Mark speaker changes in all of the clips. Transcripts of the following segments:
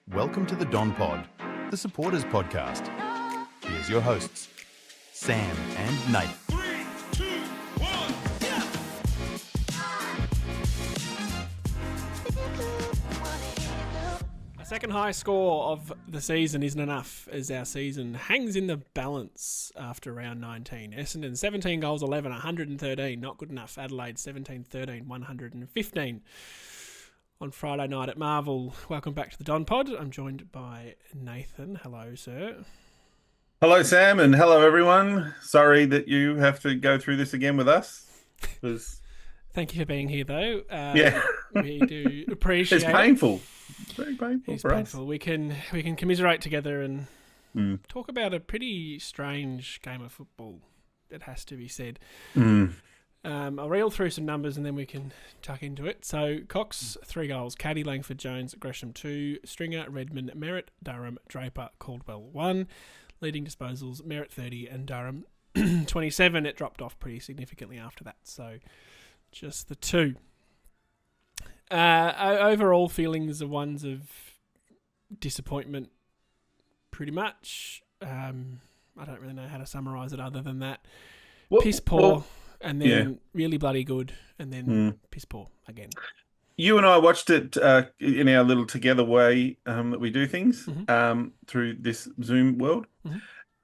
Speaker 1: Welcome to the Don Pod, the supporters podcast. Here's your hosts, Sam and Nate.
Speaker 2: 3, 2, 1, yeah!
Speaker 3: A second high score of the season isn't enough as our season hangs in the balance after round 19. Essendon 17 goals, 11, 113, not good enough. Adelaide 17, 13, 115. On Friday night at Marvel. Welcome back to the Don Pod. I'm joined by Nathan. Hello, sir.
Speaker 4: Hello, Sam, and hello, everyone. Sorry that you have to go through this again with us.
Speaker 3: Thank you for being here, though.
Speaker 4: Yeah.
Speaker 3: We do appreciate
Speaker 4: It's painful. It's very painful
Speaker 3: It's
Speaker 4: for
Speaker 3: painful.
Speaker 4: us.
Speaker 3: We can commiserate together and talk about a pretty strange game of football, it has to be said. I'll reel through some numbers and then we can tuck into it. So, Cox, 3 goals. Caddy, Langford, Jones, Gresham, 2. Stringer, Redmond, Merritt, Durham, Draper, Caldwell, 1. Leading disposals, Merritt, 30, and Durham, 27. It dropped off pretty significantly after that. So, just the 2. Overall feelings are ones of disappointment, pretty much. I don't really know how to summarise it other than that. Piss poor. And then really bloody good, and then piss poor again.
Speaker 4: You and I watched it in our little together way that we do things through this Zoom world.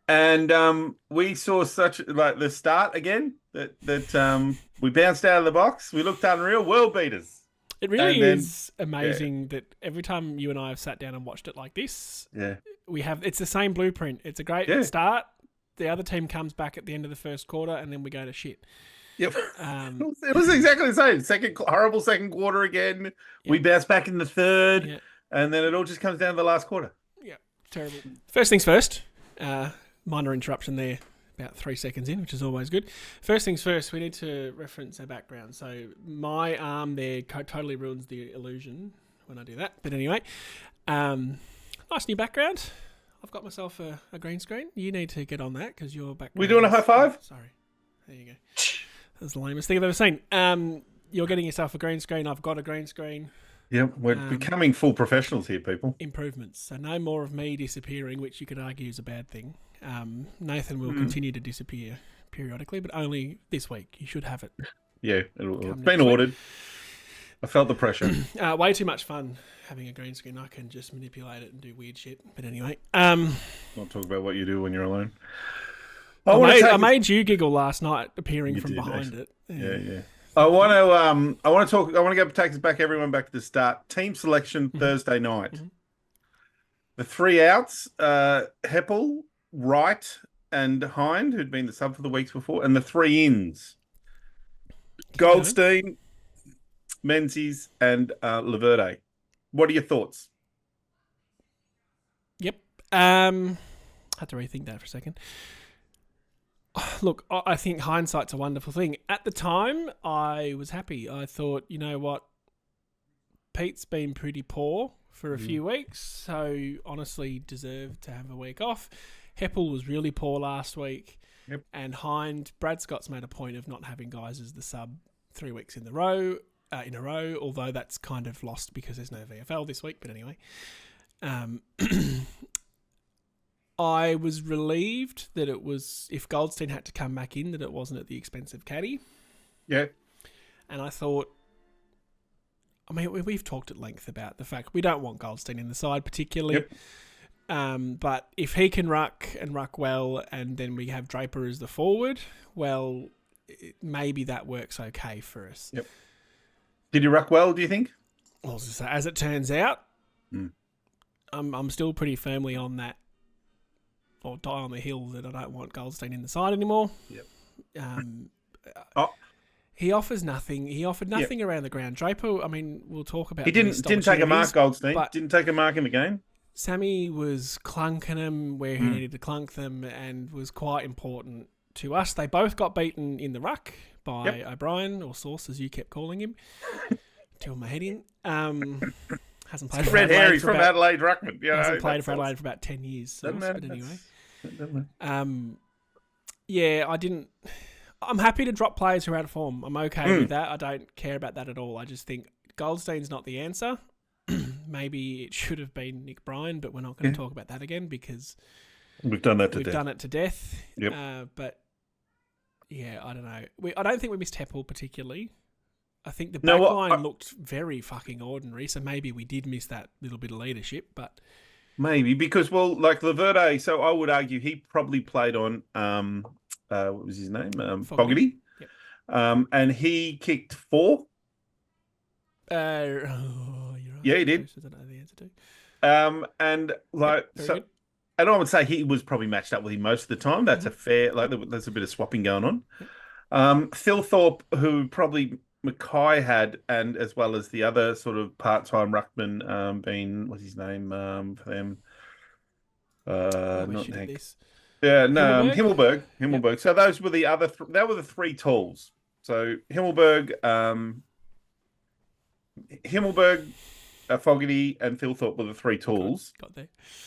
Speaker 4: And we saw such like the start again that we bounced out of the box. We looked unreal, world beaters.
Speaker 3: It really is amazing that every time you and I have sat down and watched it like this, it's the same blueprint. It's a great start. The other team comes back at the end of the first quarter, and then we go to shit.
Speaker 4: Yep. It was exactly the same. Horrible second quarter again. Yep. We bounce back in the third, and then it all just comes down to the last quarter.
Speaker 3: Yeah, terrible. First things first. Minor interruption there, about 3 seconds in, which is always good. First things first, we need to reference our background. So my arm there totally ruins the illusion when I do that. But anyway, nice new background. I've got myself a green screen. You need to get on that because your background...
Speaker 4: We doing a high five?
Speaker 3: Sorry. There you go. That's the lamest thing I've ever seen. You're getting yourself a green screen. I've got a green screen.
Speaker 4: Yep, we're becoming full professionals here, people.
Speaker 3: Improvements. So no more of me disappearing, which you could argue is a bad thing. Nathan will continue to disappear periodically, but only this week. You should have it.
Speaker 4: Yeah, it's been ordered. I felt the pressure.
Speaker 3: Way too much fun having a green screen. I can just manipulate it and do weird shit. But anyway.
Speaker 4: Not talk about what you do when you're alone.
Speaker 3: I made you giggle last night appearing from behind it.
Speaker 4: Yeah. I want to take us back, everyone, back to the start. Team selection Thursday night. The 3 outs, Heppel, Wright, and Hind, who'd been the sub for the weeks before, and the 3 ins. Goldstein, Menzies, and Laverde. What are your thoughts?
Speaker 3: Yep. Had to rethink that for a second. Look, I think hindsight's a wonderful thing. At the time, I was happy. I thought, you know what? Pete's been pretty poor for a few weeks, so honestly deserved to have a week off. Heppel was really poor last week.
Speaker 4: Yep.
Speaker 3: And Hind, Brad Scott's made a point of not having guys as the sub 3 weeks in a row, although that's kind of lost because there's no VFL this week. But anyway, I was relieved that it was, if Goldstein had to come back in, that it wasn't at the expense of Caddy.
Speaker 4: Yeah.
Speaker 3: And I thought, I mean, we've talked at length about the fact we don't want Goldstein in the side particularly.
Speaker 4: Yep.
Speaker 3: But if he can ruck and ruck well, and then we have Draper as the forward, well, maybe that works okay for us.
Speaker 4: Yep. Did you ruck well, do you think?
Speaker 3: Well, as it turns out, I'm still pretty firmly on that, or die on the hill that I don't want Goldstein in the side anymore.
Speaker 4: Yep.
Speaker 3: He offers nothing. He offered nothing around the ground. Draper, I mean, we'll talk about.
Speaker 4: He didn't take a mark, Goldstein. Didn't take a mark in the game.
Speaker 3: Sammy was clunking them where he needed to clunk them and was quite important to us. They both got beaten in the ruck by O'Brien, or Sauce, as you kept calling him. Till my head in. Hasn't played for
Speaker 4: Red
Speaker 3: Adelaide.
Speaker 4: hair, he's from Adelaide Ruckman.
Speaker 3: Hasn't played for Adelaide for about 10 years. Sauce, but anyway. I I'm happy to drop players who are out of form. I'm okay with that. I don't care about that at all. I just think Goldstein's not the answer. Maybe it should have been Nick Bryan, but we're not going to talk about that again because
Speaker 4: we've done that to
Speaker 3: we've
Speaker 4: death.
Speaker 3: done it to death.
Speaker 4: Yep.
Speaker 3: But yeah, I don't know. I don't think we missed Heppel particularly. I think the back line looked very fucking ordinary, so maybe we did miss that little bit of leadership, but...
Speaker 4: Maybe, because, well, like Laverde, so I would argue he probably played on, what was his name? Fogarty.
Speaker 3: Yep.
Speaker 4: And he kicked 4.
Speaker 3: You're right.
Speaker 4: Yeah, he did.
Speaker 3: I don't know the answer to.
Speaker 4: And, like,
Speaker 3: good.
Speaker 4: And I would say he was probably matched up with him most of the time. That's a fair, like, there's a bit of swapping going on.
Speaker 3: Yep.
Speaker 4: Thilthorpe, who probably... Mackay had, and as well as the other sort of part-time ruckman, being what's his name for them? Not Hank. Yeah, no, Himmelberg.
Speaker 3: Yep.
Speaker 4: So those were the other. They were the 3 tools. So Himmelberg, Fogarty, and Thilthorpe were the 3 tools.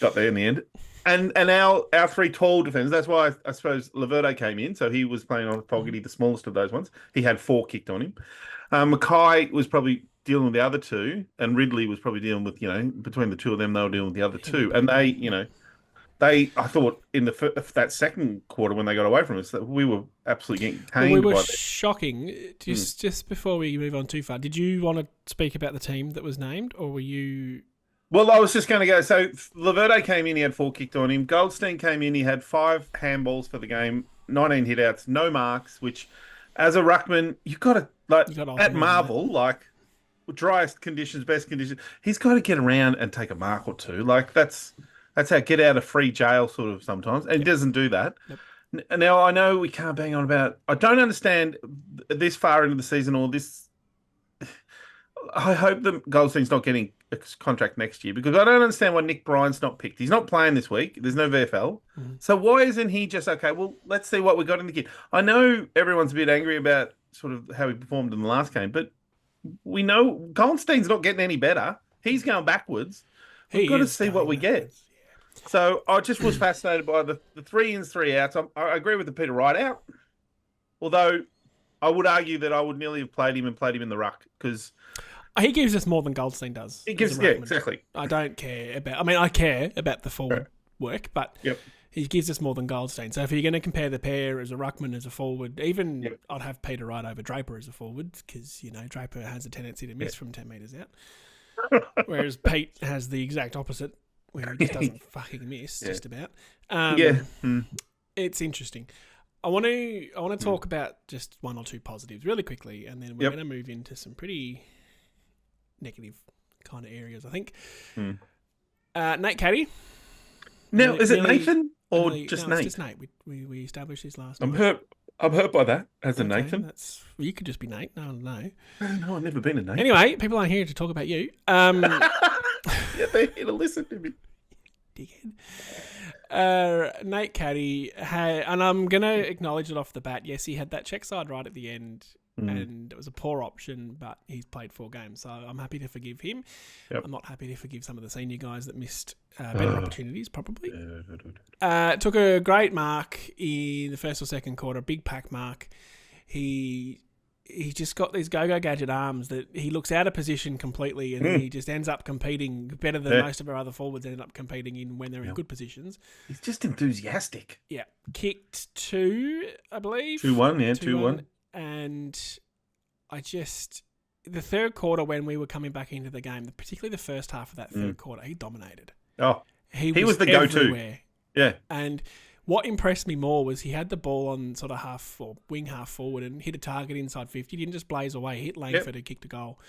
Speaker 4: Got there in the end. And our 3 tall defenders. That's why I suppose Laverde came in. So he was playing on Fogarty, the smallest of those ones. He had 4 kicked on him. Mackay was probably dealing with the other 2, and Ridley was probably dealing with, between the 2 of them, they were dealing with the other 2. And I thought in that second quarter when they got away from us, that we were absolutely getting caned.
Speaker 3: We were shocking. Just before we move on too far, did you want to speak about the team that was named, or were you?
Speaker 4: Well, I was just going to go. So Laverde came in, he had 4 kicked on him. Goldstein came in, he had 5 handballs for the game, 19 hitouts, no marks, which as a ruckman, you've got to, at Marvel, driest conditions, best conditions, he's got to get around and take a mark or 2. That's how get out of free jail sort of sometimes. And he doesn't do that. Yep. Now, I know we can't bang on about... I don't understand this far into the season or this... I hope that Goldstein's not getting a contract next year because I don't understand why Nick Bryan's not picked. He's not playing this week. There's no VFL. Mm-hmm. So why isn't he just, okay, well, let's see what we got in the kid. I know everyone's a bit angry about sort of how he performed in the last game, but we know Goldstein's not getting any better. He's going backwards. We've got to see what we get. So I just was fascinated by the 3 ins, 3 outs. I agree with the Peter Wright out, although I would argue that I would nearly have played him in the ruck because
Speaker 3: he gives us more than Goldstein does.
Speaker 4: He gives, exactly.
Speaker 3: I don't care about. I mean, I care about the forward work, but he gives us more than Goldstein. So if you're going to compare the pair as a ruckman, as a forward, even I'd have Peter Wright over Draper as a forward because Draper has a tendency to miss from 10 metres out, whereas Pete has the exact opposite. Where he just doesn't fucking miss, just about. It's interesting. I want to talk about just 1 or 2 positives really quickly, and then we're going to move into some pretty negative kind of areas, I think. Nate Caddy.
Speaker 4: Now, is it Nathan or just Nate?
Speaker 3: It's just Nate. We established this last
Speaker 4: I'm
Speaker 3: night.
Speaker 4: I'm hurt by that as a Nathan.
Speaker 3: You could just be Nate. No,
Speaker 4: No, I've never been a Nate.
Speaker 3: Anyway, people aren't here to talk about you.
Speaker 4: Yeah, they're here to listen to me.
Speaker 3: Dickhead. Nate Caddy and I'm going to acknowledge it off the bat. Yes, he had that check side right at the end, and it was a poor option, but he's played 4 games, so I'm happy to forgive him. Yep. I'm not happy to forgive some of the senior guys that missed better opportunities, probably. Took a great mark in the first or second quarter, big pack mark. He's just got these go-go gadget arms that he looks out of position completely, and he just ends up competing better than most of our other forwards end up competing in when they're in good positions.
Speaker 4: He's just enthusiastic.
Speaker 3: Yeah. Kicked 2, I believe.
Speaker 4: 2-1, yeah, 2-1.
Speaker 3: And the third quarter when we were coming back into the game, particularly the first half of that third quarter, he dominated.
Speaker 4: Oh, he was the go-to. Yeah.
Speaker 3: And what impressed me more was he had the ball on sort of half or wing half forward and hit a target inside 50. He didn't just blaze away. He hit Langford and kicked a goal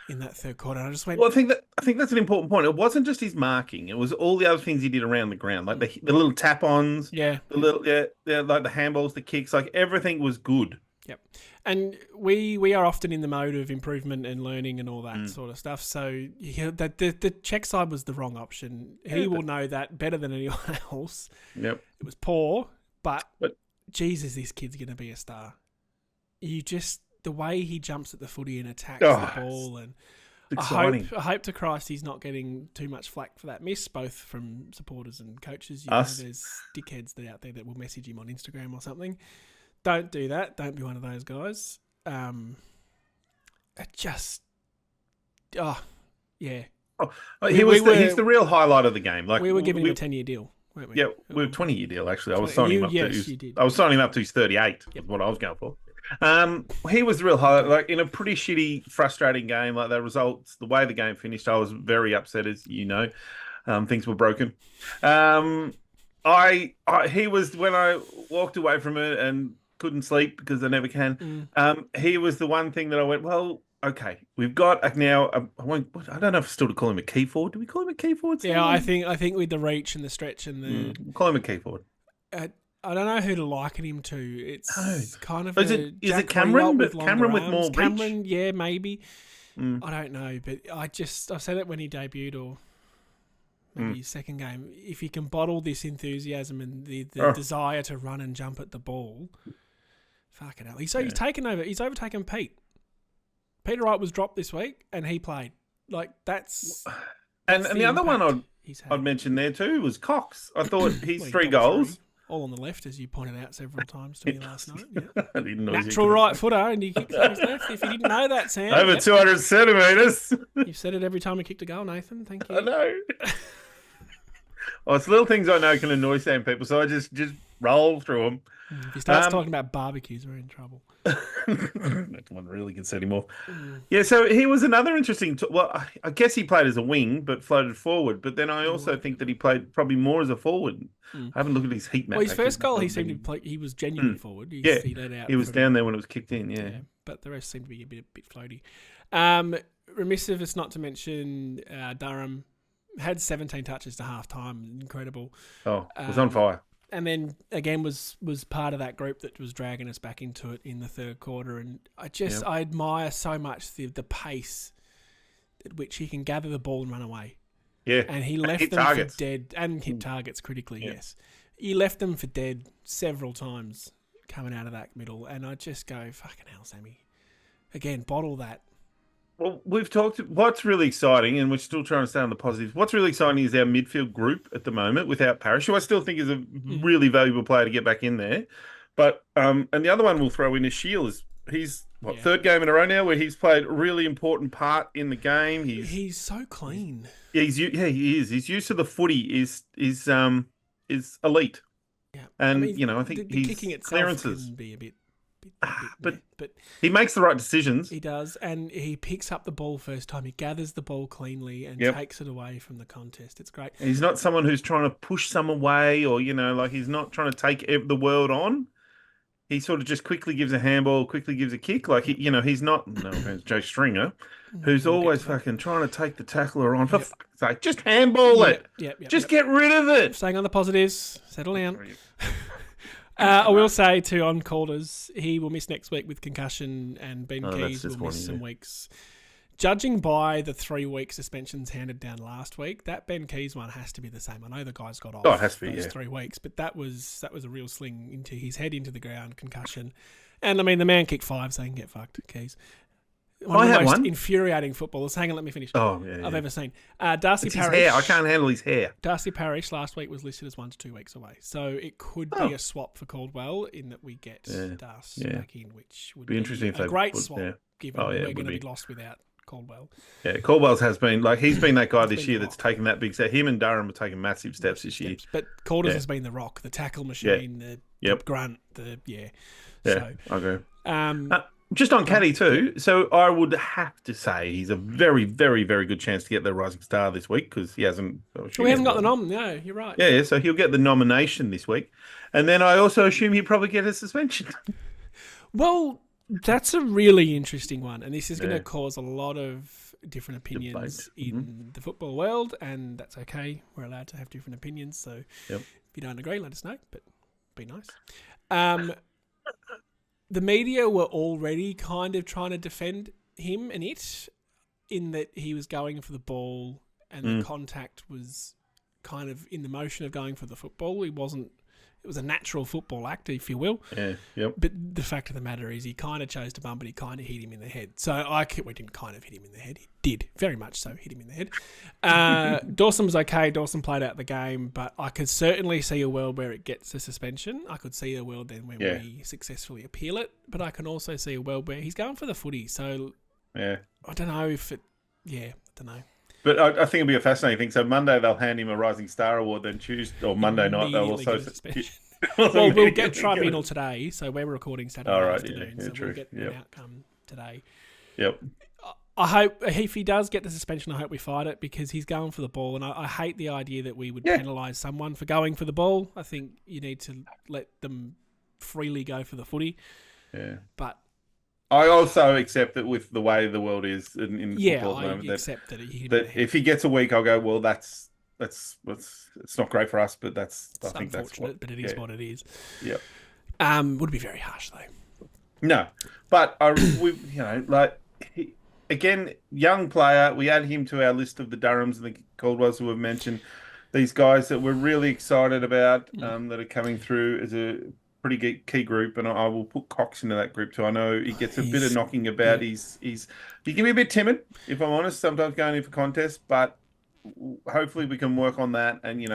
Speaker 3: in that third quarter. And I just went...
Speaker 4: Well, I think that's an important point. It wasn't just his marking. It was all the other things he did around the ground, like the little tap-ons, like the handballs, the kicks, like everything was good.
Speaker 3: Yep. And we are often in the mode of improvement and learning and all that sort of stuff. So the check side was the wrong option. He will know that better than anyone else.
Speaker 4: Yep.
Speaker 3: It was poor, but Jesus, this kid's going to be a star. The way he jumps at the footy and attacks the ball, and I hope to Christ he's not getting too much flack for that miss, both from supporters and coaches. There's dickheads out there that will message him on Instagram or something. Don't do that. Don't be one of those guys. Yeah.
Speaker 4: He's the real highlight of the game. Like
Speaker 3: we were giving him a 10-year deal, weren't we?
Speaker 4: Yeah, we were a 20-year deal actually. I was
Speaker 3: 20
Speaker 4: signing him up
Speaker 3: yes, you did.
Speaker 4: I was signing him up to his 38. Yep. Is what I was going for. He was the real highlight. Like in a pretty shitty, frustrating game, like the results, the way the game finished, I was very upset, as you know. Things were broken. He was, when I walked away from it and couldn't sleep because I never can. He was the one thing that I went, well, okay, we've got now. I don't know if still to call him a key forward. Do we call him a key forward?
Speaker 3: Yeah, I think with the reach and the stretch and the
Speaker 4: we'll call him a key forward.
Speaker 3: I don't know who to liken him to. It's kind of
Speaker 4: is it Cameron? But Cameron with more reach.
Speaker 3: Cameron, yeah, maybe. I don't know, but I said it when he debuted or maybe his second game. If he can bottle this enthusiasm and the desire to run and jump at the ball, fucking hell. He's taken over. He's overtaken Pete. Peter Wright was dropped this week, and he played. Like that's
Speaker 4: and the other one I'd mention there too was Cox. I thought his 3 goals.
Speaker 3: All on the left, as you pointed out several times to me last night. Yeah.
Speaker 4: I didn't know
Speaker 3: natural right footer, and he kicked on his left. If you didn't know that, Sam.
Speaker 4: Over 200 centimetres.
Speaker 3: You've said it every time he kicked a goal, Nathan. Thank you.
Speaker 4: I know. It's little things I know can annoy Sam people, so I just roll through them.
Speaker 3: If he starts talking about barbecues, we're in trouble.
Speaker 4: That one really can set him off. Yeah, so he was another interesting... I guess he played as a wing, but floated forward. But then I also think that he played probably more as a forward. I haven't looked at his heat map.
Speaker 3: Well, his first goal, he seemed to play... He was genuinely forward. He let out.
Speaker 4: He was down there when it was kicked in, yeah.
Speaker 3: But the rest seemed to be a bit floaty. Remiss of us not to mention Durham had 17 touches to half-time. Incredible.
Speaker 4: Oh, was on fire.
Speaker 3: And then again was part of that group that was dragging us back into it in the third quarter. And I admire so much the pace at which he can gather the ball and run away.
Speaker 4: Yeah,
Speaker 3: and he left them targets for dead and hit targets critically. Yeah. Yes, he left them for dead several times coming out of that middle. And I just go, fucking hell, Sammy. Again, bottle that.
Speaker 4: Well, we've talked. What's really exciting, and we're still trying to stay on the positives. What's really exciting is our midfield group at the moment, without Parrish, who I still think is a really valuable player to get back in there. But and the other one we'll throw in is Shields. He's third game in a row now where he's played a really important part in the game.
Speaker 3: He's so clean.
Speaker 4: Yeah, he is. His use of the footy is elite.
Speaker 3: Yeah,
Speaker 4: and I think
Speaker 3: the kicking itself
Speaker 4: clearances
Speaker 3: can be a bit.
Speaker 4: But he makes the right decisions.
Speaker 3: He does, and he picks up the ball first time. He gathers the ball cleanly and takes it away from the contest. It's great.
Speaker 4: And he's not someone who's trying to push some away or, he's not trying to take the world on. He sort of just quickly gives a handball, quickly gives a kick. Like, he's not, no offense, Joe Stringer, who's always fucking trying to take the tackler on. For fuck's sake, just handball it. Just get rid of it.
Speaker 3: Staying on the positives. Settle down. I will say too on Calder's, he will miss next week with concussion, and Ben Keys will miss some weeks. Judging by the 3-week suspensions handed down last week, that Ben Keys one has to be the same. I know the guy's got off
Speaker 4: it has to be,
Speaker 3: those 3 weeks, but that was a real sling into his head into the ground, concussion. And I mean, the man kicked 5, so he can get fucked, Keys. One of the most infuriating footballers. Hang on, let me finish. I've ever seen. Darcy Parish.
Speaker 4: His hair. I can't handle his hair.
Speaker 3: Darcy Parish last week was listed as 1 to 2 weeks away, so it could be a swap for Caldwell in that we get Darcy back in, which would be interesting. If a great swap, given we're going to be lost without Caldwell.
Speaker 4: Yeah, Caldwell's has been he's been that guy this year that's taken that big step. Him and Durham have taken massive steps this year.
Speaker 3: But Calder's has been the rock, the tackle machine, the grunt,
Speaker 4: I
Speaker 3: So,
Speaker 4: agree. Just on Caddy too, so I would have to say he's a very, very, very good chance to get the Rising Star this week because he hasn't.
Speaker 3: He hasn't got the nom. No, you're right.
Speaker 4: Yeah, so he'll get the nomination this week, and then I also assume he'll probably get a suspension.
Speaker 3: Well, that's a really interesting one, and this is going to cause a lot of different opinions in the football world, and that's okay. We're allowed to have different opinions, so if you don't agree, let us know. But be nice. The media were already kind of trying to defend him and it, in that he was going for the ball and the contact was kind of in the motion of going for the football. He wasn't It was a natural football act, if you will.
Speaker 4: Yeah, yep.
Speaker 3: But the fact of the matter is he kind of chose to bump, but he kind of hit him in the head. So we didn't kind of hit him in the head. He did, very much so, hit him in the head. Dawson was okay. Dawson played out the game, but I could certainly see a world where it gets a suspension. I could see a world then when we successfully appeal it, but I can also see a world where he's going for the footy. So I don't know if it... Yeah, I don't know.
Speaker 4: But I think it'll be a fascinating thing. So Monday they'll hand him a Rising Star Award. Then Tuesday or Monday night they'll also.
Speaker 3: Well, we'll get tribunal today, so we're recording Saturday afternoon.
Speaker 4: Yeah,
Speaker 3: so
Speaker 4: true.
Speaker 3: We'll get an outcome today.
Speaker 4: Yep.
Speaker 3: I hope if he does get the suspension, I hope we fight it because he's going for the ball, and I hate the idea that we would penalise someone for going for the ball. I think you need to let them freely go for the footy.
Speaker 4: Yeah.
Speaker 3: But
Speaker 4: I also accept that with the way the world is in football at the moment,
Speaker 3: accept that
Speaker 4: if he gets a week, I'll go, well, that's it's not great for us, but
Speaker 3: it's unfortunate, but it is what it is.
Speaker 4: Yep.
Speaker 3: Would be very harsh though.
Speaker 4: No, but again, young player. We add him to our list of the Durhams and the Caldwells who have mentioned. These guys that we're really excited about that are coming through as a pretty key group, and I will put Cox into that group too. I know he gets a bit of knocking about. He can be a bit timid, if I'm honest, sometimes going in for contests, but hopefully we can work on that and,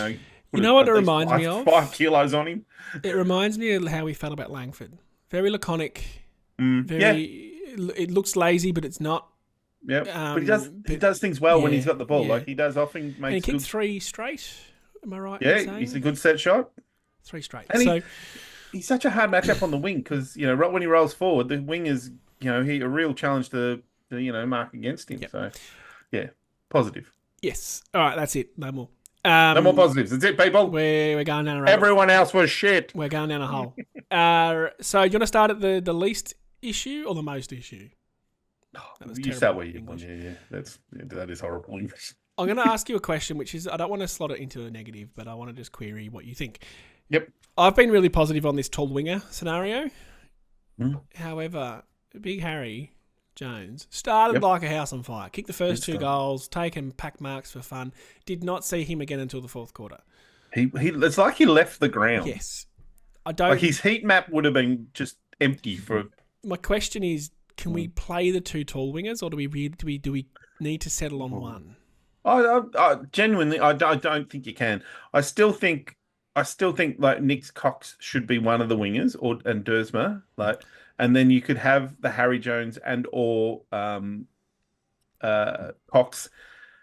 Speaker 3: what it reminds me of?
Speaker 4: 5 kilos on him.
Speaker 3: It reminds me of how we felt about Langford. Very laconic. It looks lazy, but it's not.
Speaker 4: Yeah, but he does things well when he's got the ball.
Speaker 3: Yeah.
Speaker 4: Like he does often make.
Speaker 3: And he kicked 3 straight. Am I right?
Speaker 4: Yeah, he's a good set shot.
Speaker 3: 3 straight.
Speaker 4: And he's such a hard matchup on the wing because right when he rolls forward, the wing is he a real challenge to mark against him. Yep. So yeah, positive.
Speaker 3: Yes. All right, that's it. No more.
Speaker 4: No more positives. That's it, people.
Speaker 3: We're going down a rabbit.
Speaker 4: Everyone else was shit.
Speaker 3: We're going down a hole. So you want to start at the least issue or the most issue?
Speaker 4: You start where you want. Yeah. That is horrible English.
Speaker 3: I'm going to ask you a question, which is I don't want to slot it into a negative, but I want to just query what you think.
Speaker 4: Yep.
Speaker 3: I've been really positive on this tall winger scenario. However, Big Harry Jones started like a house on fire. Kicked the first 2 goals, taken pack marks for fun. Did not see him again until the 4th quarter.
Speaker 4: It's like he left the ground.
Speaker 3: Yes. I don't.
Speaker 4: Like his heat map would have been just empty for.
Speaker 3: My question is, can we play the 2 tall wingers, or do we need to settle on one?
Speaker 4: I genuinely, I don't think you can. I still think like Nick Cox should be one of the wingers, and Dersma, and then you could have the Harry Jones or Cox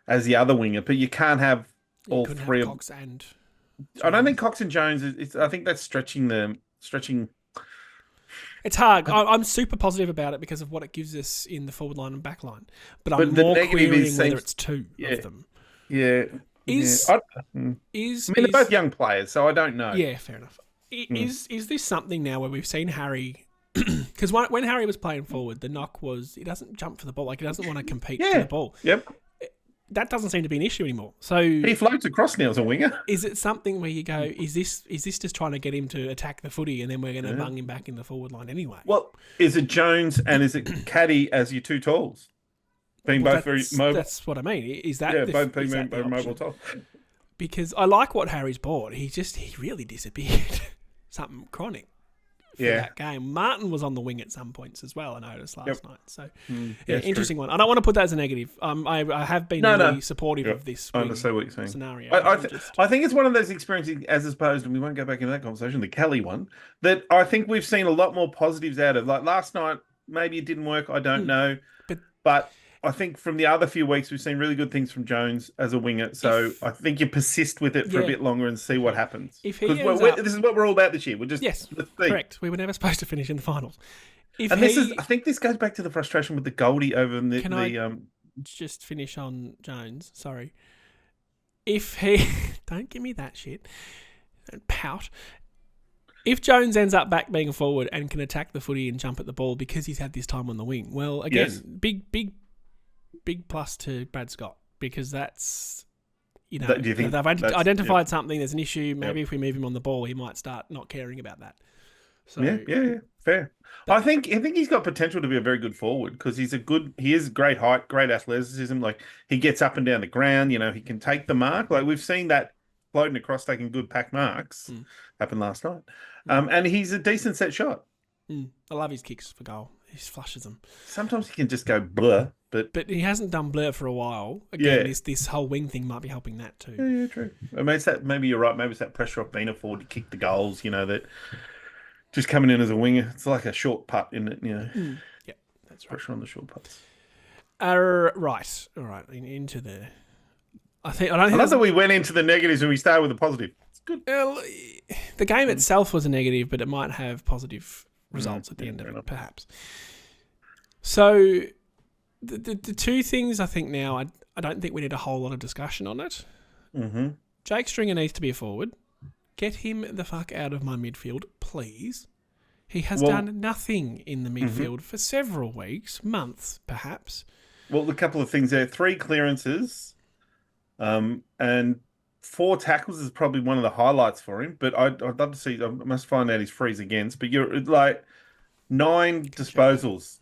Speaker 4: as the other winger, but you can't have all 3 of
Speaker 3: Cox and Jones.
Speaker 4: I don't think Cox and Jones I think that's stretching.
Speaker 3: It's hard. I'm super positive about it because of what it gives us in the forward line and back line. But I'm more querying whether it's 2 of them.
Speaker 4: Yeah. They're both young players, so I don't know.
Speaker 3: Yeah, fair enough. Is this something now where we've seen Harry... Because when Harry was playing forward, the knock was he doesn't jump for the ball. Like, he doesn't want to compete for the ball.
Speaker 4: Yep.
Speaker 3: That doesn't seem to be an issue anymore. So
Speaker 4: he floats across now as a winger.
Speaker 3: Is it something where you go, is this just trying to get him to attack the footy and then we're going to bung him back in the forward line anyway?
Speaker 4: Well, is it Jones and is it Caddy as your 2 talls? Being both very mobile.
Speaker 3: That's what I mean. Is that
Speaker 4: both being mobile talls?
Speaker 3: Because I like what Harry's bought. He really disappeared. Something chronic. For that game. Martin was on the wing at some points as well, I noticed last night. So, interesting one. I don't want to put that as a negative. I have been really supportive of this
Speaker 4: I understand what you're saying.
Speaker 3: Scenario.
Speaker 4: I think it's one of those experiences, as opposed, and we won't go back into that conversation, the Kelly one, that I think we've seen a lot more positives out of. Like last night, maybe it didn't work, I don't know. But I think from the other few weeks, we've seen really good things from Jones as a winger. So I think you persist with it for a bit longer and see what happens. Because this is what we're all about this year. We're just
Speaker 3: correct. We were never supposed to finish in the finals.
Speaker 4: I think this goes back to the frustration with the Goldie over the.
Speaker 3: Can I just finish on Jones? Sorry. If he don't give me that shit, don't pout. If Jones ends up back being a forward and can attack the footy and jump at the ball because he's had this time on the wing, well, again, big plus to Brad Scott because that's, do you think they've identified something, there's an issue. Maybe if we move him on the ball, he might start not caring about that. So,
Speaker 4: yeah, fair. I think he's got potential to be a very good forward because he is great height, great athleticism. Like he gets up and down the ground, he can take the mark. Like we've seen that floating across, taking good pack marks. Happened last night. And he's a decent set shot.
Speaker 3: I love his kicks for goal. He flushes them.
Speaker 4: Sometimes he can just go blur,
Speaker 3: but he hasn't done blur for a while. Again, this whole wing thing might be helping that too.
Speaker 4: Yeah, true. I mean, maybe you're right. Maybe it's that pressure off being a forward to kick the goals. That just coming in as a winger. It's like a short putt, isn't it?
Speaker 3: Yeah, that's right.
Speaker 4: Pressure on the short putts.
Speaker 3: Right. All right. Into the. I love
Speaker 4: that we went into the negatives and we started with the positive. It's good.
Speaker 3: Well, the game itself was a negative, but it might have positive results at the end of it, perhaps. So, the two things I think now, I don't think we need a whole lot of discussion on it.
Speaker 4: Mm-hmm.
Speaker 3: Jake Stringer needs to be a forward. Get him the fuck out of my midfield, please. He has done nothing in the midfield for several weeks, months, perhaps. Well,
Speaker 4: a couple of things there. 3 clearances, and 4 tackles is probably one of the highlights for him. But I'd love to see. I must find out his frees against. But you're like 9 disposals,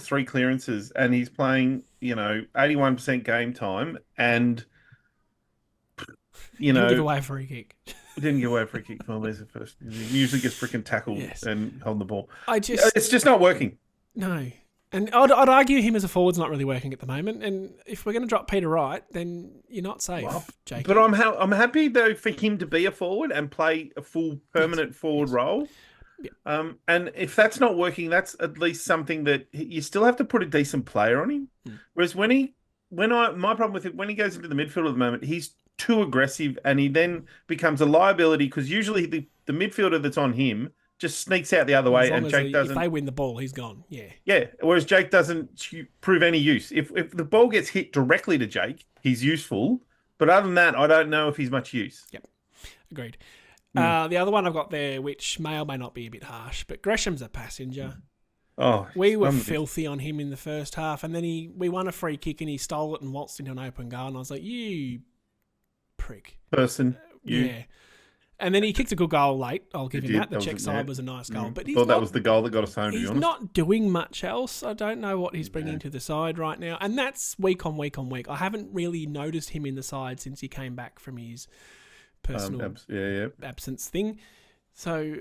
Speaker 4: 3 clearances, and he's playing 81% game time, and
Speaker 3: didn't give away a free kick.
Speaker 4: Didn't give away a free kick. Well, there's the first. He usually gets freaking tackled and holding the ball. It's just not working.
Speaker 3: No. And I'd argue him as a forward's not really working at the moment. And if we're going to drop Peter Wright, then you're not safe, Jake.
Speaker 4: But I'm happy, though, for him to be a forward and play a full permanent forward role. Yeah. And if that's not working, that's at least something that you still have to put a decent player on him. Whereas my problem with it, when he goes into the midfield at the moment, he's too aggressive and he then becomes a liability because usually the midfielder that's on him just sneaks out the other way and Jake doesn't.
Speaker 3: If they win the ball, he's gone. Yeah.
Speaker 4: Yeah. Whereas Jake doesn't prove any use. If the ball gets hit directly to Jake, he's useful. But other than that, I don't know if he's much use.
Speaker 3: Yep. Agreed. The other one I've got there, which may or may not be a bit harsh, but Gresham's a passenger.
Speaker 4: Oh,
Speaker 3: we were filthy on him in the first half, and then we won a free kick and he stole it and waltzed into an open goal, and I was like, you prick.
Speaker 4: Person.
Speaker 3: Yeah. And then he kicked a good goal late. I'll give him that. The check side was a nice goal. But
Speaker 4: that was the goal that got us home, to be honest.
Speaker 3: He's not doing much else. I don't know what he's bringing to the side right now. And that's week on week on week. I haven't really noticed him in the side since he came back from his personal absence thing. So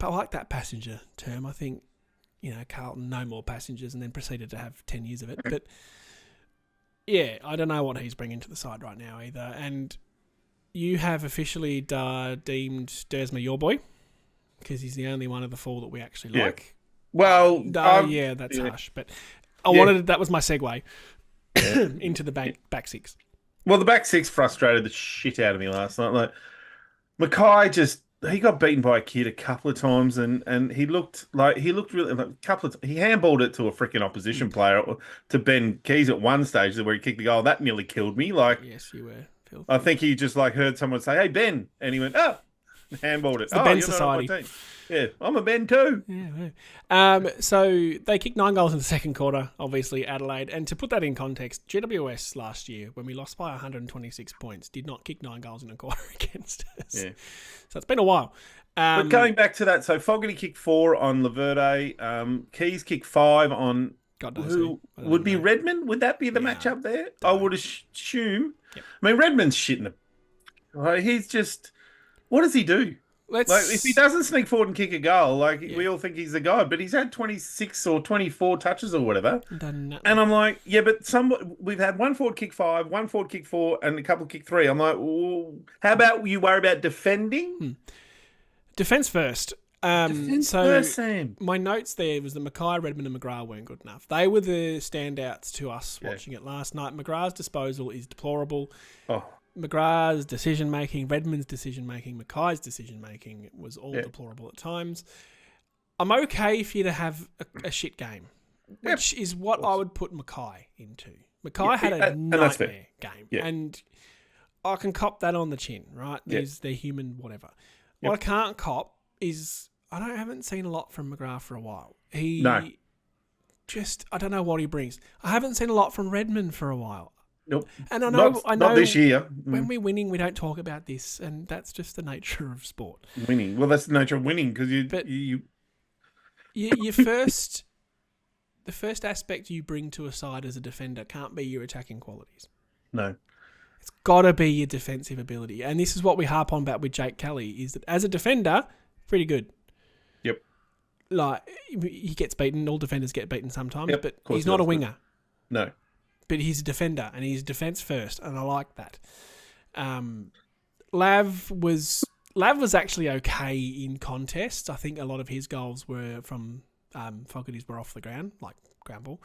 Speaker 3: I like that passenger term. I think, Carlton, no more passengers, and then proceeded to have 10 years of it. But yeah, I don't know what he's bringing to the side right now either. And you have officially deemed Dersma your boy because he's the only one of the 4 that we actually like.
Speaker 4: Well,
Speaker 3: that's harsh. But that was my segue into the back 6.
Speaker 4: Well, the back 6 frustrated the shit out of me last night. Like Mackay he got beaten by a kid a couple of times, and he looked really he handballed it to a freaking opposition player, to Ben Keys at one stage where he kicked the goal. That nearly killed me. Like,
Speaker 3: yes, you were. Filthy.
Speaker 4: I think he just heard someone say, "Hey Ben," and he went, "Oh," handballed it.
Speaker 3: It's the Ben Society.
Speaker 4: Yeah, I'm a Ben too.
Speaker 3: Yeah. So they kicked 9 goals in the second quarter, obviously, Adelaide. And to put that in context, GWS last year, when we lost by 126 points, did not kick 9 goals in a quarter against us. Yeah. So it's been a while.
Speaker 4: But going back to that, so Fogarty kicked 4 on Laverde. Keys kicked 5 on who would be Redmond? Would that be the matchup there? I would assume. Yep. I mean, Redmond's shitting. He's just... What does he do? If he doesn't sneak forward and kick a goal, we all think he's the guy, but he's had 26 or 24 touches or whatever. And I'm like, but we've had 1 forward kick 5, 1 forward kick 4, and a couple kick 3. I'm like, how about you worry about defending?
Speaker 3: Defense first.
Speaker 4: Sam.
Speaker 3: My notes there was that Mackay, Redmond and McGrath weren't good enough. They were the standouts to us watching it last night. McGrath's disposal is deplorable.
Speaker 4: Oh.
Speaker 3: McGrath's decision-making, Redmond's decision-making, Mackay's decision-making was all deplorable at times. I'm okay for you to have a shit game, which is what I would put Mackay into. Mackay had a nightmare game, and I can cop that on the chin, right? They're human, whatever. What I can't cop is I haven't seen a lot from McGrath for a while. I don't know what he brings. I haven't seen a lot from Redmond for a while.
Speaker 4: Nope.
Speaker 3: And I know
Speaker 4: not this year.
Speaker 3: When we're winning, we don't talk about this, and that's just the nature of sport.
Speaker 4: Winning. Well, that's the nature of winning because
Speaker 3: the first aspect you bring to a side as a defender can't be your attacking qualities.
Speaker 4: No.
Speaker 3: It's got to be your defensive ability. And this is what we harp on about with Jake Kelly, is that as a defender, pretty good.
Speaker 4: Yep.
Speaker 3: Like, he gets beaten. All defenders get beaten sometimes,
Speaker 4: Yep,
Speaker 3: but
Speaker 4: of course
Speaker 3: he's
Speaker 4: he
Speaker 3: not a
Speaker 4: does,
Speaker 3: winger.
Speaker 4: No.
Speaker 3: But he's a defender, and he's defence first, and I like that. Lav was actually okay in contests. I think a lot of his goals were from Fogarty's were off the ground, like ground ball.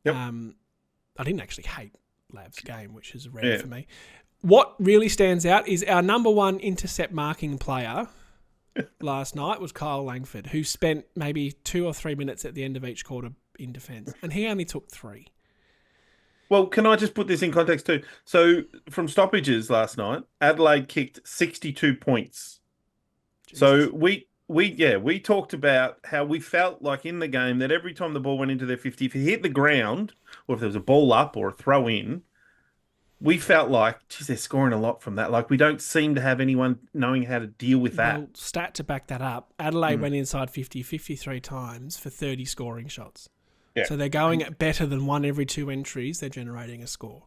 Speaker 4: Yep.
Speaker 3: I didn't actually hate Lav's game, which is rare for me. What really stands out is our number one intercept marking player last night was Kyle Langford, who spent maybe 2 or 3 minutes at the end of each quarter in defence, and he only took 3.
Speaker 4: Well, can I just put this in context too? So, from stoppages last night, Adelaide kicked 62 points.
Speaker 3: Jesus.
Speaker 4: So we talked about how we felt like in the game that every time the ball went into their 50, if it hit the ground or if there was a ball up or a throw in, we felt like, geez, they're scoring a lot from that. Like, we don't seem to have anyone knowing how to deal with that.
Speaker 3: Well, stat to back that up, Adelaide went inside 50 53 times for 30 scoring shots.
Speaker 4: Yeah.
Speaker 3: So they're going at better than 1 every 2 entries. They're generating a score.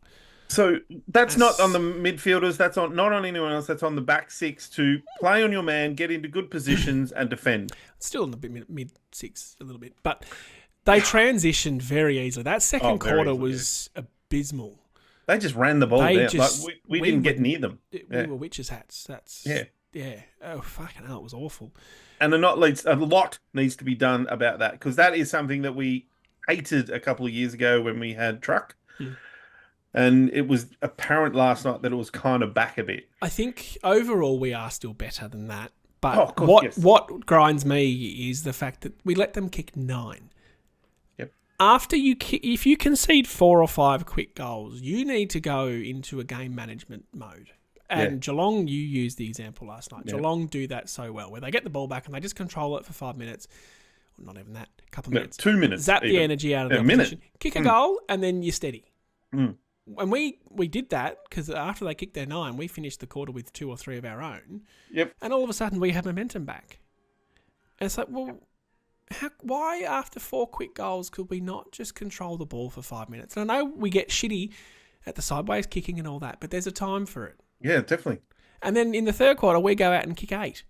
Speaker 4: So that's not on the midfielders. That's not on anyone else. That's on the back six to play on your man, get into good positions and defend.
Speaker 3: Still in the mid six a little bit. But they transitioned very easily. That second quarter was abysmal.
Speaker 4: They just ran the ball down. Like we didn't get near them.
Speaker 3: We were witches' hats. Yeah. Oh, fucking hell, it was awful.
Speaker 4: And a lot needs to be done about that, because that is something that we hated a couple of years ago when we had Truck. And it was apparent last night that it was kind of back a bit.
Speaker 3: I think overall we are still better than that. But
Speaker 4: of course,
Speaker 3: what grinds me is the fact that we let them kick 9.
Speaker 4: Yep.
Speaker 3: After if you concede 4 or 5 quick goals, you need to go into a game management mode. And Geelong, you used the example last night. Geelong do that so well, where they get the ball back and they just control it for 5 minutes. Well, not even that, a couple of minutes.
Speaker 4: 2 minutes.
Speaker 3: Zap the energy out of the opposition. Kick a goal and then you're steady. And we did that because after they kicked their 9, we finished the quarter with 2 or 3 of our own.
Speaker 4: Yep.
Speaker 3: And all of a sudden we had momentum back. And it's like, well, why after 4 quick goals could we not just control the ball for 5 minutes? And I know we get shitty at the sideways kicking and all that, but there's a time for it.
Speaker 4: Yeah, definitely.
Speaker 3: And then in the third quarter, we go out and kick 8.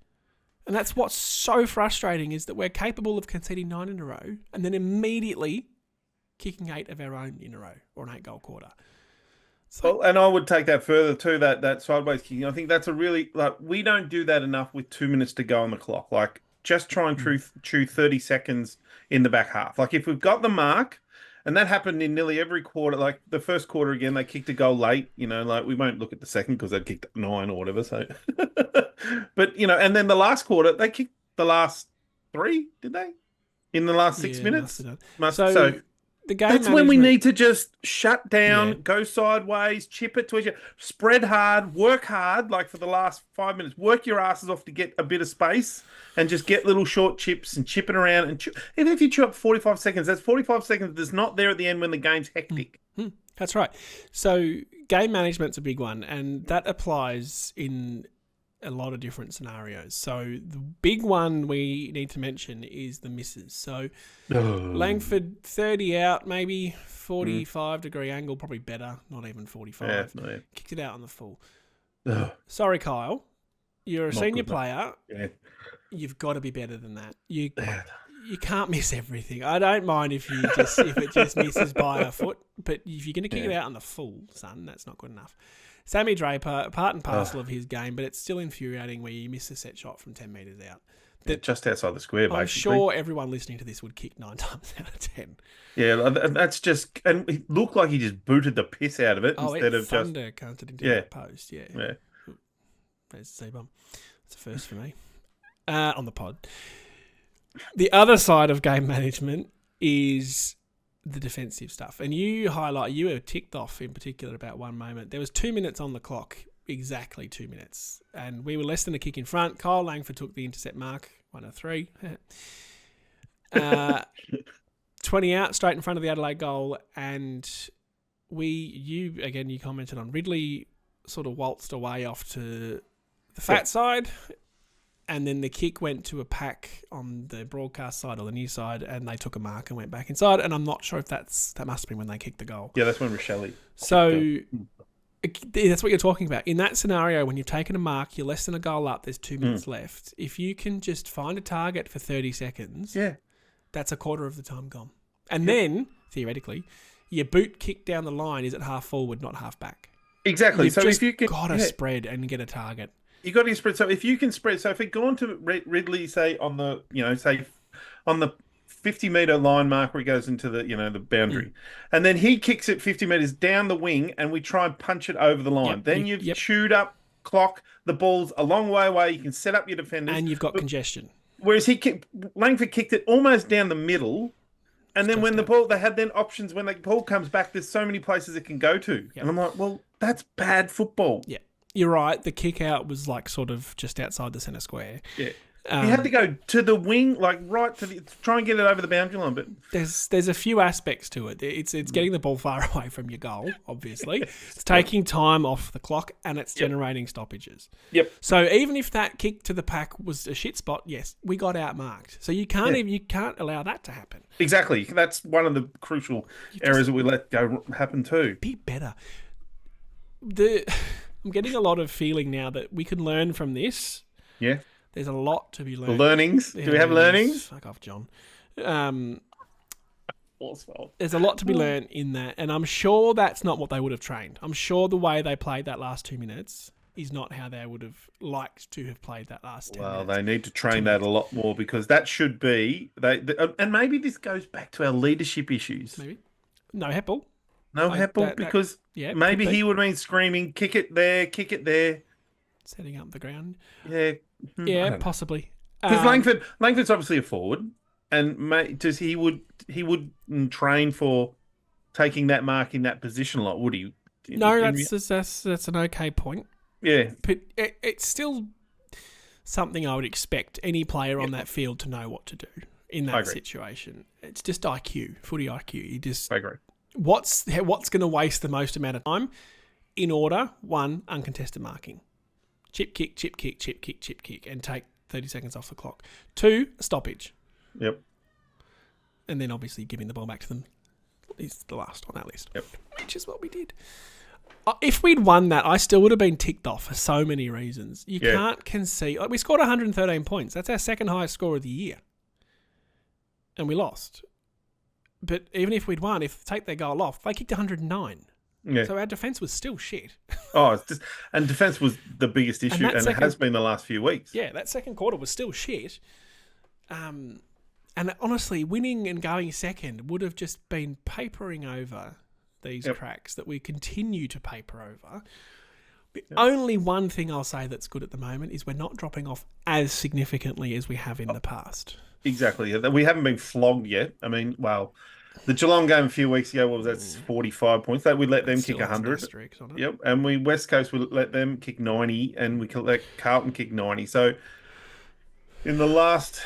Speaker 3: And that's what's so frustrating, is that we're capable of conceding 9 in a row and then immediately kicking 8 of our own in a row, or an 8-goal quarter. So,
Speaker 4: well, and I would take that further too, that sideways kicking. I think that's a really, we don't do that enough with 2 minutes to go on the clock. Like, just try and chew 30 seconds in the back half. Like, if we've got the mark, and that happened in nearly every quarter, like the first quarter again, they kicked a goal late, like we won't look at the second because they'd kicked 9 or whatever. So, but, and then the last quarter, they kicked the last 3, did they? In the last 6 minutes? So the game that's when we need to just shut down, go sideways, chip it to each other, spread hard, work hard, like for the last 5 minutes, work your asses off to get a bit of space and just get little short chips and chip it around. And even if you chew up 45 seconds, that's 45 seconds that's not there at the end when the game's hectic.
Speaker 3: That's right. So game management's a big one, and that applies in a lot of different scenarios. So the big one we need to mention is the misses. So Langford 30 out, maybe 45-degree angle, probably better, not even 45.
Speaker 4: Yeah.
Speaker 3: Kicked it out on the full. Sorry, Kyle. You're a senior player.
Speaker 4: Yeah.
Speaker 3: You've got to be better than that. You can't miss everything. I don't mind if it just misses by a foot, but if you're going to kick it out on the full, son, that's not good enough. Sammy Draper, part and parcel of his game, but it's still infuriating where you miss a set shot from 10 metres out.
Speaker 4: Just outside the square, basically.
Speaker 3: I'm sure everyone listening to this would kick 9 times out of 10.
Speaker 4: Yeah, that's just... And it looked like he just booted the piss out of it instead of just...
Speaker 3: thunder counted into the post, yeah. There's the C-bomb. It's a first for me. On the pod. The other side of game management is the defensive stuff. And you were ticked off in particular about one moment. There was 2 minutes on the clock, exactly 2 minutes. And we were less than a kick in front. Kyle Langford took the intercept mark, 103. 20 out, straight in front of the Adelaide goal. And you commented on Ridley sort of waltzed away off to the fat side. And then the kick went to a pack on the broadcast side or the news side, and they took a mark and went back inside. And I'm not sure if that must have been when they kicked the goal.
Speaker 4: Yeah, that's when Rochelle.
Speaker 3: So That's what you're talking about. In that scenario, when you've taken a mark, you're less than a goal up, there's 2 minutes left. If you can just find a target for 30 seconds, that's a quarter of the time gone. And then, theoretically, your boot kick down the line is at half forward, not half back.
Speaker 4: Exactly.
Speaker 3: You've
Speaker 4: so
Speaker 3: just
Speaker 4: if you can,
Speaker 3: got to spread and get a target.
Speaker 4: You got to spread. So if you can spread, so if it gone to Ridley, say on the, say on the 50-meter line mark where he goes into the, the boundary, and then he kicks it 50 meters down the wing, and we try and punch it over the line. Then you've chewed up clock. The ball's a long way away. You can set up your defenders,
Speaker 3: and you've got congestion. Whereas
Speaker 4: Langford kicked it almost down the middle. And then when the ball, they had then options when the ball comes back, there's so many places it can go to. Yep. And I'm like, well, that's bad football.
Speaker 3: Yeah, you're right. The kick out was like sort of just outside the centre square.
Speaker 4: Yeah. He had to go to the wing, like right to try and get it over the boundary line. But
Speaker 3: there's a few aspects to it. It's getting the ball far away from your goal, obviously. It's taking time off the clock, and it's generating stoppages.
Speaker 4: Yep.
Speaker 3: So even if that kick to the pack was a shit spot, yes, we got outmarked. So you can't allow that to happen.
Speaker 4: Exactly. That's one of the crucial errors that we let go happen too.
Speaker 3: Be better. I'm getting a lot of feeling now that we can learn from this.
Speaker 4: Yeah.
Speaker 3: There's a lot to be learned.
Speaker 4: The learnings? Do we have learnings?
Speaker 3: Fuck off, John. There's a lot to be learned in that, and I'm sure that's not what they would have trained. I'm sure the way they played that last 2 minutes is not how they would have liked to have played that last 10 minutes.
Speaker 4: Well, they need to train that a lot more, because that should be... and maybe this goes back to our leadership issues.
Speaker 3: Maybe. No Heppel.
Speaker 4: Because maybe he would have been screaming, kick it there.
Speaker 3: Setting up the ground.
Speaker 4: Yeah.
Speaker 3: Yeah, possibly.
Speaker 4: Because Langford's obviously a forward, and he would train for taking that mark in that position a lot, would he?
Speaker 3: No, that's an okay point.
Speaker 4: Yeah,
Speaker 3: but it's still something I would expect any player on that field to know what to do in that situation. It's just IQ, footy IQ.
Speaker 4: I agree.
Speaker 3: What's going to waste the most amount of time? In order, 1, uncontested marking. Chip kick, and take 30 seconds off the clock. 2, a stoppage.
Speaker 4: Yep.
Speaker 3: And then obviously giving the ball back to them is the last on that list.
Speaker 4: Yep.
Speaker 3: Which is what we did. If we'd won that, I still would have been ticked off for so many reasons. You can't concede. Like, we scored 113 points. That's our second highest score of the year. And we lost. But even if we'd won, take their goal off, they kicked 109.
Speaker 4: Yeah.
Speaker 3: So our defence was still shit.
Speaker 4: And defence was the biggest issue, and it has been the last few weeks.
Speaker 3: Yeah, that second quarter was still shit. And honestly, winning and going second would have just been papering over these cracks that we continue to paper over. The only one thing I'll say that's good at the moment is we're not dropping off as significantly as we have in the past.
Speaker 4: Exactly. We haven't been flogged yet. I mean, the Geelong game a few weeks ago, what was that? 45 points. We let them kick 100. Yep. And West Coast, we let them kick 90, and we let Carlton kick 90. So in the last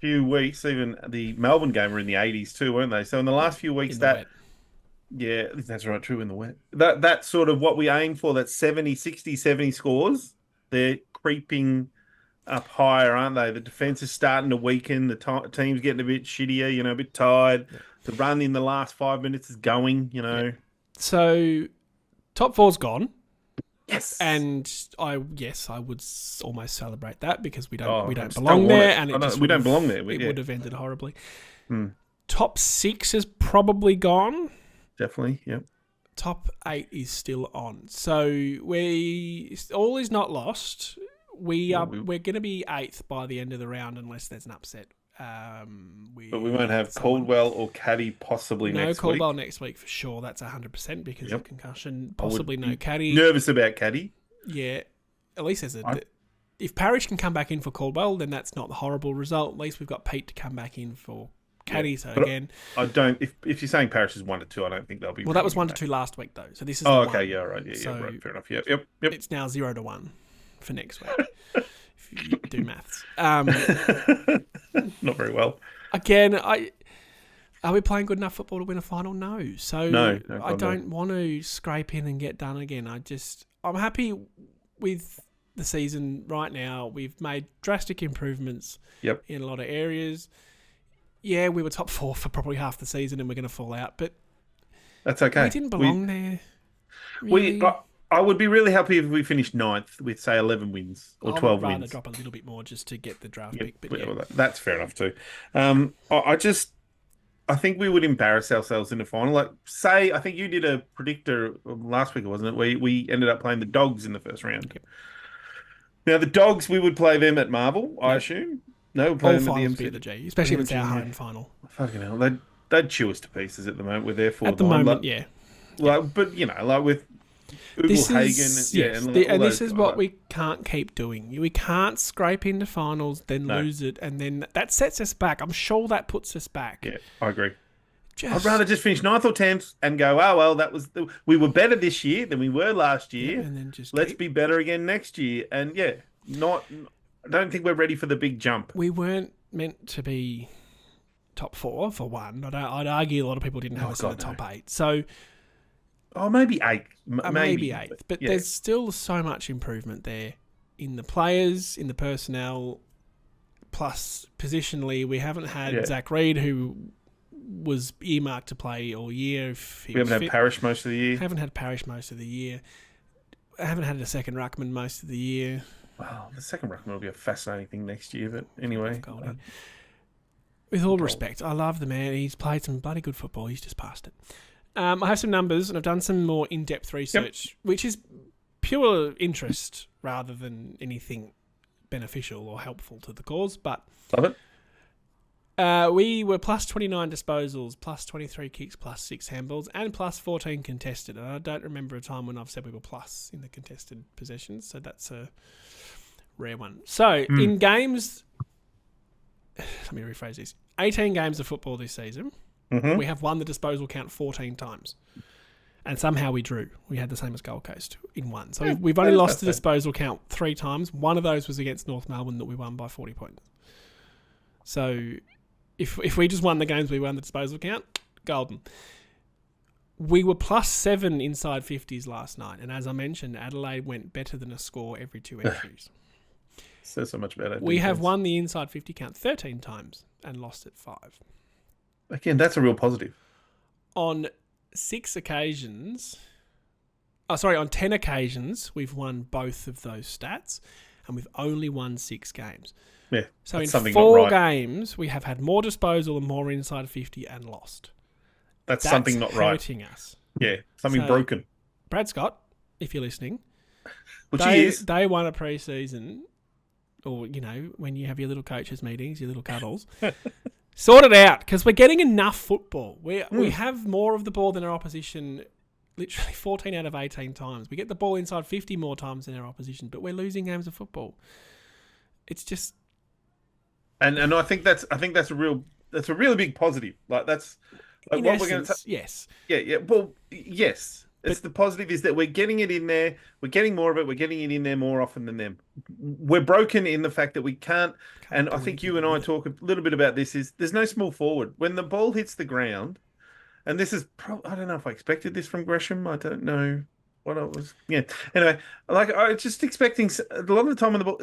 Speaker 4: few weeks, even the Melbourne game were in the 80s too, weren't they? So in the last few weeks, yeah, that's right, true, in the wet. That's sort of what we aim for, that 70 scores. They're creeping up higher, aren't they? The defence is starting to weaken. The team's getting a bit shittier, a bit tired. Yeah. The run in the last 5 minutes is going, Yeah.
Speaker 3: So, top 4's gone.
Speaker 4: Yes.
Speaker 3: And I would almost celebrate that, because we don't belong there, and we don't belong there. It would have ended horribly. Top 6 is probably gone.
Speaker 4: Definitely, yep.
Speaker 3: Top 8 is still on. So all is not lost. We're going to be 8th by the end of the round, unless there's an upset.
Speaker 4: But we won't have Caldwell or Caddy possibly next week.
Speaker 3: No Caldwell next week for sure. That's 100% because of concussion. Possibly no Caddy.
Speaker 4: Nervous about Caddy.
Speaker 3: Yeah. At least if Parrish can come back in for Caldwell, then that's not the horrible result. At least we've got Pete to come back in for Caddy. So again,
Speaker 4: I don't. If you're saying Parrish is 1 to 2, I don't think they'll be.
Speaker 3: Well, that was 1 to 2 last week though. So this is.
Speaker 4: Oh, okay. Yeah. Right. Yeah. Right. Fair enough. Yep.
Speaker 3: It's now 0 to 1 for next week. If you do maths.
Speaker 4: Not very well.
Speaker 3: Again, are we playing good enough football to win a final? No. So
Speaker 4: no
Speaker 3: I don't want to scrape in and get done again. I'm happy with the season right now. We've made drastic improvements in a lot of areas. Yeah, we were top 4 for probably half the season, and we're going to fall out, but
Speaker 4: that's okay.
Speaker 3: We didn't belong there. Really.
Speaker 4: I would be really happy if we finished 9th with, say, 11 wins or 12
Speaker 3: I'd rather
Speaker 4: wins.
Speaker 3: drop a little bit more just to get the draft
Speaker 4: Yeah,
Speaker 3: pick. But
Speaker 4: well, that's fair enough too. I think we would embarrass ourselves in the final. Like, say, I think you did a predictor last week, wasn't it? We ended up playing the Dogs in the first round.
Speaker 3: Yep.
Speaker 4: Now, the Dogs, we would play them at Marvel, I
Speaker 3: Yep.
Speaker 4: assume. No, we'd play
Speaker 3: all
Speaker 4: them at the
Speaker 3: finals
Speaker 4: MC.
Speaker 3: be at the G, especially if it's our
Speaker 4: MG, yeah.
Speaker 3: home final.
Speaker 4: Fucking hell, they'd chew us to pieces at the moment with their forward
Speaker 3: At the
Speaker 4: line.
Speaker 3: moment,
Speaker 4: Like,
Speaker 3: yeah.
Speaker 4: like, but like with
Speaker 3: This
Speaker 4: Hagen,
Speaker 3: is
Speaker 4: yeah,
Speaker 3: yes,
Speaker 4: and
Speaker 3: and
Speaker 4: all
Speaker 3: this
Speaker 4: those
Speaker 3: is
Speaker 4: guys.
Speaker 3: what we can't keep doing. We can't scrape into finals, then
Speaker 4: No.
Speaker 3: lose it, and then that sets us back. I'm sure that puts us back.
Speaker 4: Yeah, I agree.
Speaker 3: Just,
Speaker 4: I'd rather just finish 9th or 10th and go, oh, well, we were better this year than we were last year.
Speaker 3: and then just
Speaker 4: Let's be better again next year. And I don't think we're ready for the big jump.
Speaker 3: We weren't meant to be top 4 for one. I'd argue a lot of people didn't have us in the top 8. So
Speaker 4: maybe 8th.
Speaker 3: maybe 8th. But
Speaker 4: yeah.
Speaker 3: there's still so much improvement there in the players, in the personnel, plus positionally. We haven't had Zach Reed, who was earmarked to play all year.
Speaker 4: We haven't had Parrish most of the year.
Speaker 3: Haven't had Parrish most of the year. I haven't had a second ruckman most of the year.
Speaker 4: Well, the second ruckman will be a fascinating thing next year. But anyway,
Speaker 3: with all respect, I love the man. He's played some bloody good football. He's just passed it. I have some numbers, and I've done some more in-depth research, which is pure interest rather than anything beneficial or helpful to the cause. But
Speaker 4: love it.
Speaker 3: We were plus 29 disposals, plus 23 kicks, plus 6 handballs, and plus 14 contested. And I don't remember a time when I've said we were plus in the contested possessions, so that's a rare one. So, in games... Let me rephrase this. 18 games of football this season, we have won the disposal count 14 times. And somehow we drew. We had the same as Gold Coast in one. So we've only lost the disposal count 3 times. One of those was against North Melbourne that we won by 40 points. So... If we just won the games we won the disposal count, golden. We were plus 7 inside 50s last night. And as I mentioned, Adelaide went better than a score every 2 entries.
Speaker 4: So much better.
Speaker 3: We have won the inside 50 count 13 times and lost it 5.
Speaker 4: Again, that's a real positive.
Speaker 3: On 10 occasions, we've won both of those stats. And we've only won 6 games.
Speaker 4: Yeah.
Speaker 3: So in 4 games, we have had more disposal and more inside 50 and lost.
Speaker 4: That's something not right.
Speaker 3: Hurting us.
Speaker 4: Yeah, something broken.
Speaker 3: Brad Scott, if you're listening,
Speaker 4: they
Speaker 3: won a pre-season, or when you have your little coaches meetings, your little cuddles, sort it out because we're getting enough football. We have more of the ball than our opposition. Literally 14 out of 18 times. We get the ball inside 50 more times than our opposition, but we're losing games of football. It's just.
Speaker 4: And I think that's a really big positive. Like that's like what we're going to.
Speaker 3: Yes.
Speaker 4: Yeah. Well, yes. It's the positive is that we're getting it in there. We're getting more of it. We're getting it in there more often than them. We're broken in the fact that we can't. And I think you and I talk a little bit about this. Is there's no small forward when the ball hits the ground, and this is. I don't know if I expected this from Gresham. I don't know. What I was, Anyway, like I was just expecting a lot of the time on the ball.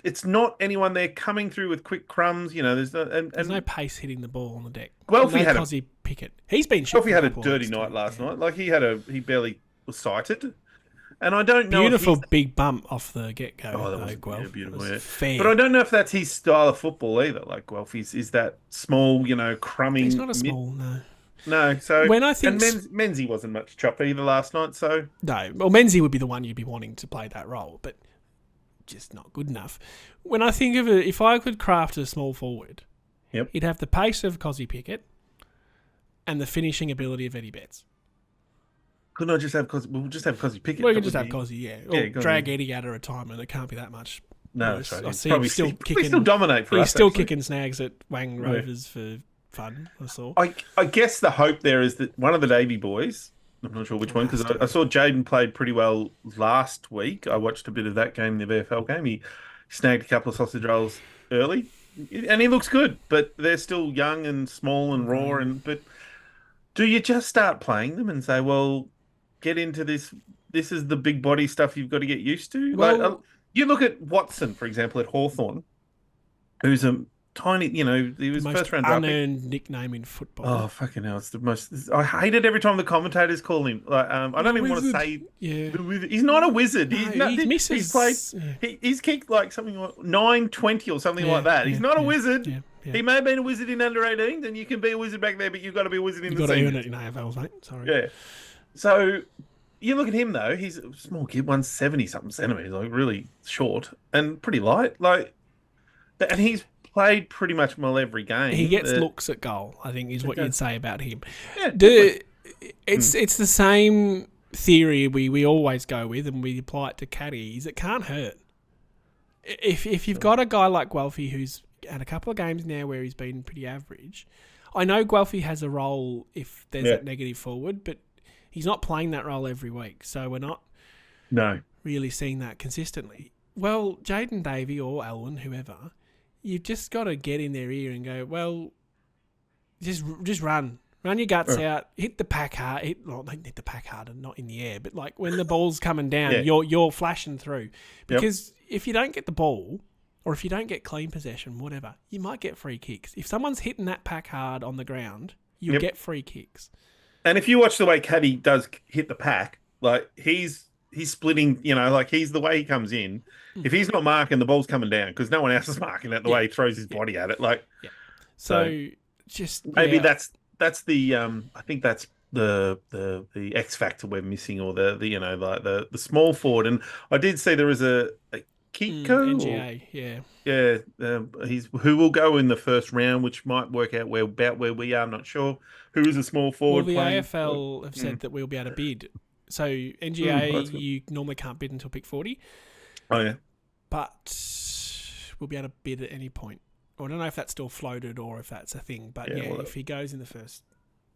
Speaker 4: It's not anyone there coming through with quick crumbs. There's no
Speaker 3: there's no pace hitting the ball on the deck.
Speaker 4: Guelphy had
Speaker 3: Cosy Pickett. He's been.
Speaker 4: Guelphy had a dirty night last night. Like he barely was sighted, and I don't know.
Speaker 3: Beautiful big bump off the get go.
Speaker 4: Oh, that was beautiful. Yeah.
Speaker 3: Fair.
Speaker 4: But I don't know if that's his style of football either. Like Guelphy's is that small, crumbing.
Speaker 3: He's not a small, no.
Speaker 4: No, so
Speaker 3: when I think
Speaker 4: Menzie wasn't much chop either last night. So
Speaker 3: no, well, Menzie would be the one you'd be wanting to play that role, but just not good enough. When I think of it, if I could craft a small forward, he'd have the pace of Cosy Pickett and the finishing ability of Eddie Betts.
Speaker 4: Couldn't I just have Cosy? We'll just have Cosy Pickett.
Speaker 3: Well, you can just have Cosy, yeah. Or drag Eddie out of retirement. It can't be that much.
Speaker 4: No, that's right.
Speaker 3: I see him still kicking.
Speaker 4: Still dominate for us.
Speaker 3: He's still kicking snags at Wang Rovers for fun. I saw.
Speaker 4: I guess the hope there is that one of the Davey boys, I'm not sure which one, because I saw Jaden played pretty well last week. I watched a bit of that game, the VFL game. He snagged a couple of sausage rolls early, and he looks good. But they're still young and small and raw. But do you just start playing them and say, well, get into this? This is the big body stuff you've got to get used to.
Speaker 3: Well,
Speaker 4: you look at Watson, for example, at Hawthorn, who's a tiny, he was
Speaker 3: Most
Speaker 4: first round draft pick.
Speaker 3: unearned nickname in football.
Speaker 4: Oh, fucking hell. It's the most. I hate it every time the commentators call him. Like, I don't even want to say the wizard. He's not a wizard.
Speaker 3: He misses.
Speaker 4: He's played. He's kicked like something like 920 or something like that. He's not a wizard.
Speaker 3: Yeah.
Speaker 4: He may have been a wizard in under 18s, and you can be a wizard back there, but you've got to be a wizard in the seniors.
Speaker 3: You've got to earn it in AFLs, mate. Sorry.
Speaker 4: Yeah. So you look at him though. He's a small kid, 170 something centimeters, like really short and pretty light. Like, and he's played pretty much well every game.
Speaker 3: He gets looks at goal, I think, is what you'd say about him.
Speaker 4: Yeah,
Speaker 3: it's the same theory we always go with, and we apply it to Caddy, is it can't hurt. If you've got a guy like Guelphy who's had a couple of games now where he's been pretty average, I know Guelphy has a role if there's that negative forward, but he's not playing that role every week, so we're not really seeing that consistently. Well, Jaden Davey or Alwyn, whoever, you've just got to get in their ear and go, well, just run your guts out, hit the pack hard. Hit the pack hard and not in the air, but like when the ball's coming down, you're flashing through. Because if you don't get the ball, or if you don't get clean possession, whatever, you might get free kicks. If someone's hitting that pack hard on the ground, you'll get free kicks.
Speaker 4: And if you watch the way Caddy does hit the pack, like he's splitting, like he's the way he comes in. If he's not marking, the ball's coming down because no one else is marking it the way he throws his body at it. Like,
Speaker 3: so just
Speaker 4: maybe that's the I think that's the X factor we're missing, or the small forward. And I did see there was a Kiko,
Speaker 3: NGA,
Speaker 4: he's who will go in the first round, which might work out about where we are. I'm not sure who is a small forward.
Speaker 3: Well, the AFL have said that we'll be able to bid. So NGA, you normally can't bid until pick 40.
Speaker 4: Oh yeah,
Speaker 3: but we'll be able to bid at any point. I don't know if that's still floated or if that's a thing, but if he goes in the first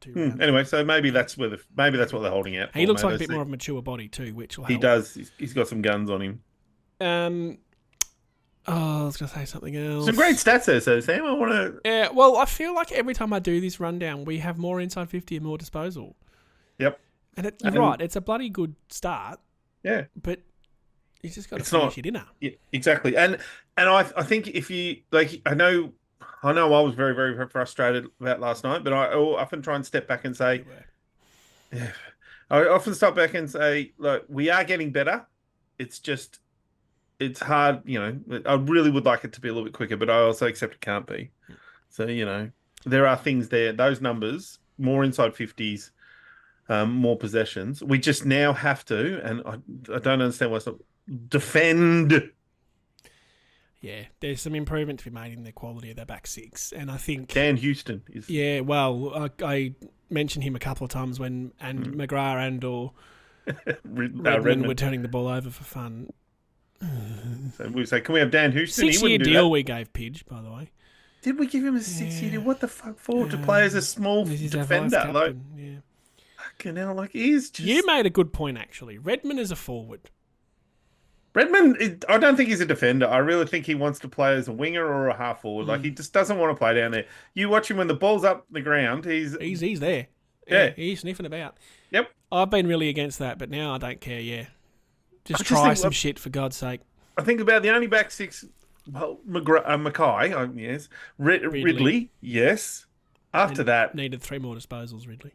Speaker 3: 2 rounds.
Speaker 4: Anyway, so maybe that's what they're holding out for.
Speaker 3: He looks like a bit more of a mature body too, which will help.
Speaker 4: He does. He's got some guns on him.
Speaker 3: I was going to say something else.
Speaker 4: Some great stats there, so Sam. I want to...
Speaker 3: Yeah, well, I feel like every time I do this rundown, we have more inside 50 and more disposal.
Speaker 4: Yep.
Speaker 3: And you're right, it's a bloody good start.
Speaker 4: Yeah.
Speaker 3: But you just got to finish your dinner.
Speaker 4: Yeah, exactly. And I think if you... Like, I know I was very, very frustrated about last night, but I often try and step back and say... Yeah. I often step back and say, look, we are getting better. It's just... It's hard, I really would like it to be a little bit quicker, but I also accept it can't be. So, there are things there. Those numbers, more inside 50s, more possessions. We just now have to, and I don't understand why it's not, defend.
Speaker 3: Yeah, there's some improvement to be made in the quality of their back six. And I think...
Speaker 4: Dan Houston is...
Speaker 3: Yeah, well, I mentioned him a couple of times when McGrath and or Redmond were turning the ball over for fun.
Speaker 4: So we say, can we have Dan Houston?
Speaker 3: 6-year deal we gave Pidge, by the way.
Speaker 4: Did we give him a 6-year deal? What the fuck for? To play as a small defender? Like, fucking hell, like he's just...
Speaker 3: You made a good point, actually. Redmond is a forward.
Speaker 4: Redmond, I don't think he's a defender. I really think he wants to play as a winger or a half forward. Like he just doesn't want to play down there. You watch him when the ball's up the ground. He's
Speaker 3: there.
Speaker 4: Yeah,
Speaker 3: he's sniffing about.
Speaker 4: Yep.
Speaker 3: I've been really against that, but now I don't care. Yeah. Just try some shit, for God's sake.
Speaker 4: I think about the only back six, well, Mackay, yes. Ridley, yes. After that...
Speaker 3: Needed 3 more disposals, Ridley.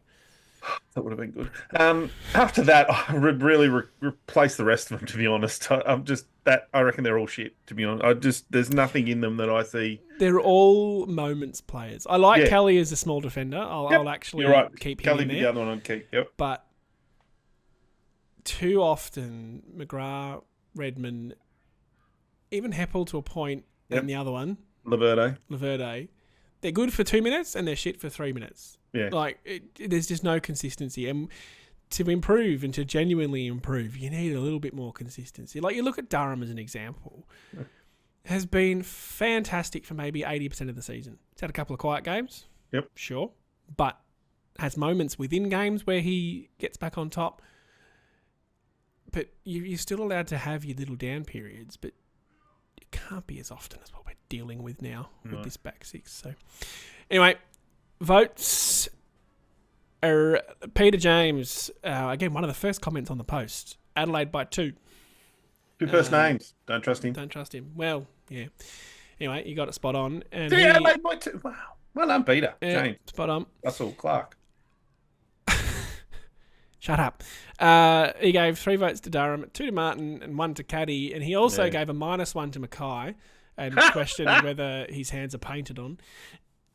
Speaker 4: That would have been good. After that, I would really replace the rest of them, to be honest. I reckon they're all shit, to be honest. There's nothing in them that I see.
Speaker 3: They're all moments players. I like Kelly as a small defender. I'll actually keep him in there.
Speaker 4: The other one I'd keep, yep.
Speaker 3: But too often, McGrath, Redmond, even Heppel to a point, and the other one, Laverde, they're good for 2 minutes and they're shit for 3 minutes.
Speaker 4: Yeah.
Speaker 3: Like, there's just no consistency. And to improve and to genuinely improve, you need a little bit more consistency. Like, you look at Durham as an example. Has been fantastic for maybe 80% of the season. He's had a couple of quiet games.
Speaker 4: Yep.
Speaker 3: Sure. But has moments within games where he gets back on top. But you're still allowed to have your little down periods, but it can't be as often as what we're dealing with now with this back six. So, anyway, votes are Peter James. Again, one of the first comments on the post. Adelaide by 2.
Speaker 4: 2 first names. Don't trust him.
Speaker 3: Don't trust him. Well, yeah. Anyway, you got it spot on. And
Speaker 4: See, Adelaide by 2. Wow. Well done, Peter. James.
Speaker 3: Spot on.
Speaker 4: Russell Clark.
Speaker 3: Shut up. He gave 3 votes to Durham, 2 to Martin, and 1 to Caddy. And he also gave a -1 to Mackay and questioned whether his hands are painted on.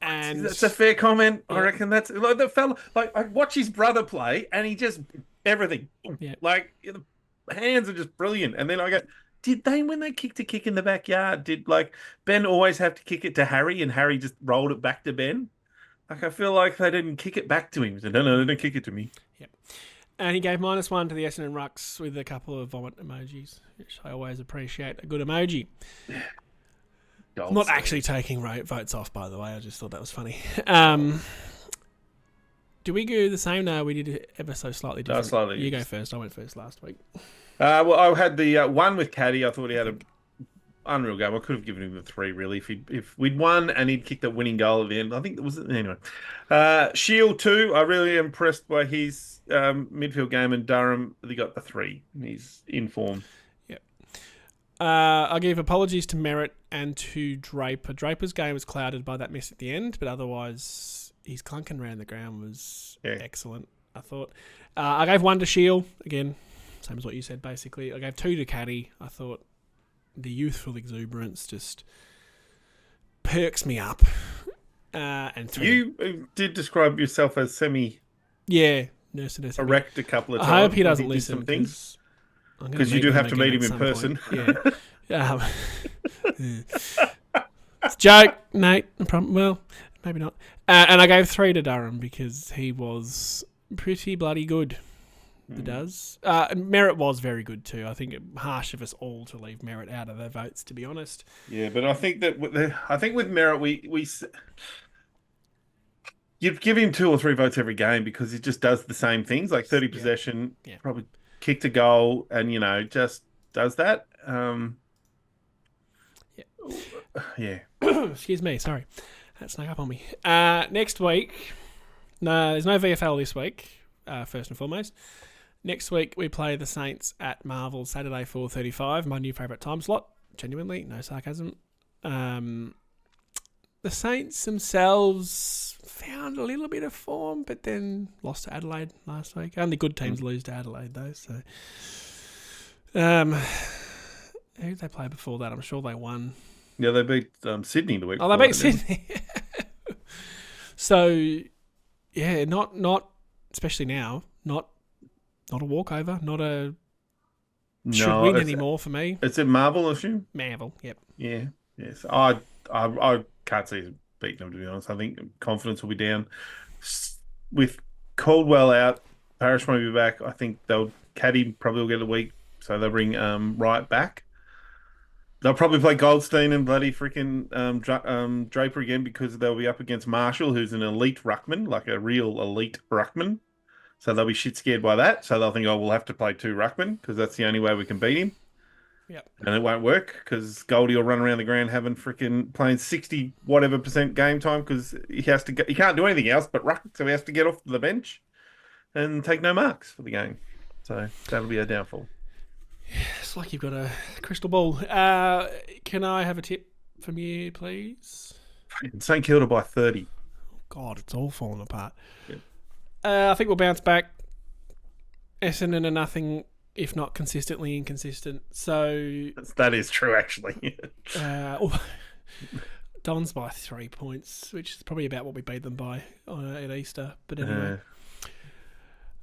Speaker 3: And
Speaker 4: that's a fair comment. I reckon that's like the fella. Like I watch his brother play, and he just everything.
Speaker 3: Yeah.
Speaker 4: Like the hands are just brilliant. And then I go, did they when they kicked a kick in the backyard? Did like Ben always have to kick it to Harry, and Harry just rolled it back to Ben? Like I feel like they didn't kick it back to him. He said, no, they didn't kick it to me.
Speaker 3: Yep. And he gave -1 to the Essendon Rucks with a couple of vomit emojis, which I always appreciate. A good emoji. I'm not actually taking votes off, by the way. I just thought that was funny. Do we go the same? No, we did it ever so slightly different.
Speaker 4: Slightly.
Speaker 3: You go first. I went first last week.
Speaker 4: Well, I had the one with Caddy. I thought he had an unreal game. I could have given him the 3, really. If we'd won and he'd kicked a winning goal at the end. I think it was... Anyway. Shield 2, I really impressed by his midfield game, and Durham, he got the 3. He's in form.
Speaker 3: Yep. I gave apologies to Merritt and to Draper. Draper's game was clouded by that miss at the end, but otherwise his clunking around the ground was excellent, I thought. I gave 1 to Shield. Again, same as what you said, basically. I gave 2 to Caddy. I thought the youthful exuberance just perks me up. And 3.
Speaker 4: You did describe yourself as semi...
Speaker 3: Yeah. Nurse
Speaker 4: erect a couple of times.
Speaker 3: I hope he doesn't listen.
Speaker 4: Because you do have to meet him in person.
Speaker 3: Point. Yeah. It's a joke, Nate. Well, maybe not. And I gave 3 to Durham because he was pretty bloody good. It does. Merritt was very good too. I think it harsh of us all to leave Merritt out of the votes, to be honest.
Speaker 4: Yeah, but I think that with Merritt, we you'd give him 2 or 3 votes every game because he just does the same things, like 30 possession, probably kicked a goal, and just does that. Yeah.
Speaker 3: Excuse me. Sorry, that snuck up on me. Next week, no, there's no VFL this week. First and foremost. Next week, we play the Saints at Marvel, Saturday, 4:35. My new favourite time slot. Genuinely, no sarcasm. The Saints themselves found a little bit of form, but then lost to Adelaide last week. Only good teams lose to Adelaide, though. So, who did they play before that? I'm sure they won.
Speaker 4: Yeah, they beat Sydney the week.
Speaker 3: Oh, they beat Sydney. So, yeah, not especially now, not a walkover, not a should win anymore for me.
Speaker 4: It's at Marvel, I assume?
Speaker 3: Marvel, yep.
Speaker 4: Yeah, yes. I can't see them beating them, to be honest. I think confidence will be down. With Caldwell out, Parrish won't be back. I think Caddy probably will get a week, so they'll bring Wright back. They'll probably play Goldstein and bloody freaking Draper again because they'll be up against Marshall, who's an elite ruckman, like a real elite ruckman. So they'll be shit scared by that. So they'll think, we'll have to play 2 ruckmen because that's the only way we can beat him.
Speaker 3: Yep.
Speaker 4: And it won't work because Goldie will run around the ground playing 60 whatever % game time because he can't do anything else but ruck. So he has to get off the bench and take no marks for the game. So that'll be a downfall.
Speaker 3: It's like you've got a crystal ball. Can I have a tip from you, please?
Speaker 4: St Kilda by 30.
Speaker 3: God, it's all falling apart.
Speaker 4: Yep.
Speaker 3: I think we'll bounce back. Essendon are nothing if not consistently inconsistent. So
Speaker 4: that is true, actually.
Speaker 3: Dons by 3 points, which is probably about what we beat them by at Easter. But anyway.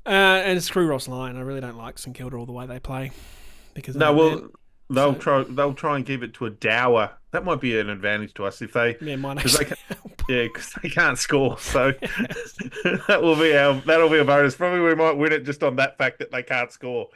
Speaker 3: And screw Ross Lyon. I really don't like St Kilda all the way they play. Because
Speaker 4: they'll try and give it to a Dower. That might be an advantage to us if they because they can't score. So that'll be a bonus. Probably we might win it just on that fact that they can't score.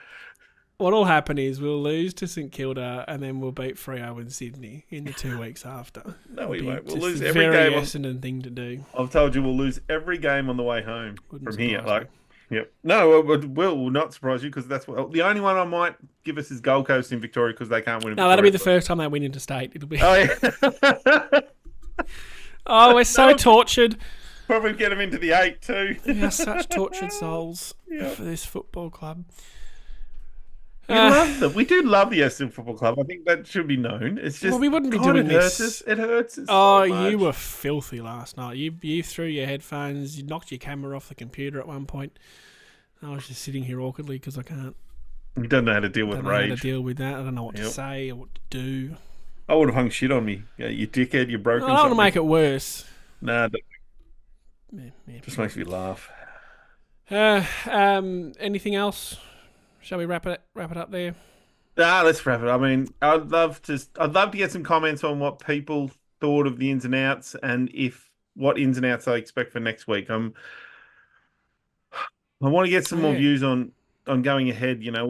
Speaker 3: What'll happen is we'll lose to St Kilda and then we'll beat Freo in Sydney in the 2 weeks after.
Speaker 4: No, we won't. We'll lose every
Speaker 3: game.
Speaker 4: Very
Speaker 3: Essendon thing to do.
Speaker 4: I've told you we'll lose every game on the way home from here. Yep. No, it will not surprise you because that's the only one I might give us is Gold Coast in Victoria because they can't win.
Speaker 3: No, that'll be the first time they win interstate. It'll be.
Speaker 4: Oh yeah.
Speaker 3: We're so tortured.
Speaker 4: Probably get them into the 8 too.
Speaker 3: We are such tortured souls for this football club.
Speaker 4: We love them. We do love the Essendon Football Club. I think that should be known. It's just
Speaker 3: we wouldn't be
Speaker 4: God,
Speaker 3: doing
Speaker 4: it hurts
Speaker 3: this.
Speaker 4: us. It hurts us
Speaker 3: Oh,
Speaker 4: so much.
Speaker 3: you were filthy last night. You threw your headphones. You knocked your camera off the computer at one point. I was just sitting here awkwardly because I can't.
Speaker 4: You don't know how to deal with
Speaker 3: I don't know how to
Speaker 4: rage.
Speaker 3: deal with that. I don't know what to
Speaker 4: Yep.
Speaker 3: say or what to do.
Speaker 4: I would have hung shit on me. Yeah, you dickhead. You're broken.
Speaker 3: I don't want to
Speaker 4: something.
Speaker 3: make it worse.
Speaker 4: Nah, that
Speaker 3: Yeah.
Speaker 4: just makes me laugh.
Speaker 3: Anything else? Shall we wrap it up there?
Speaker 4: Let's wrap it. I mean, I'd love to get some comments on what people thought of the ins and outs, and what ins and outs I expect for next week. I want to get some more views on going ahead. You know,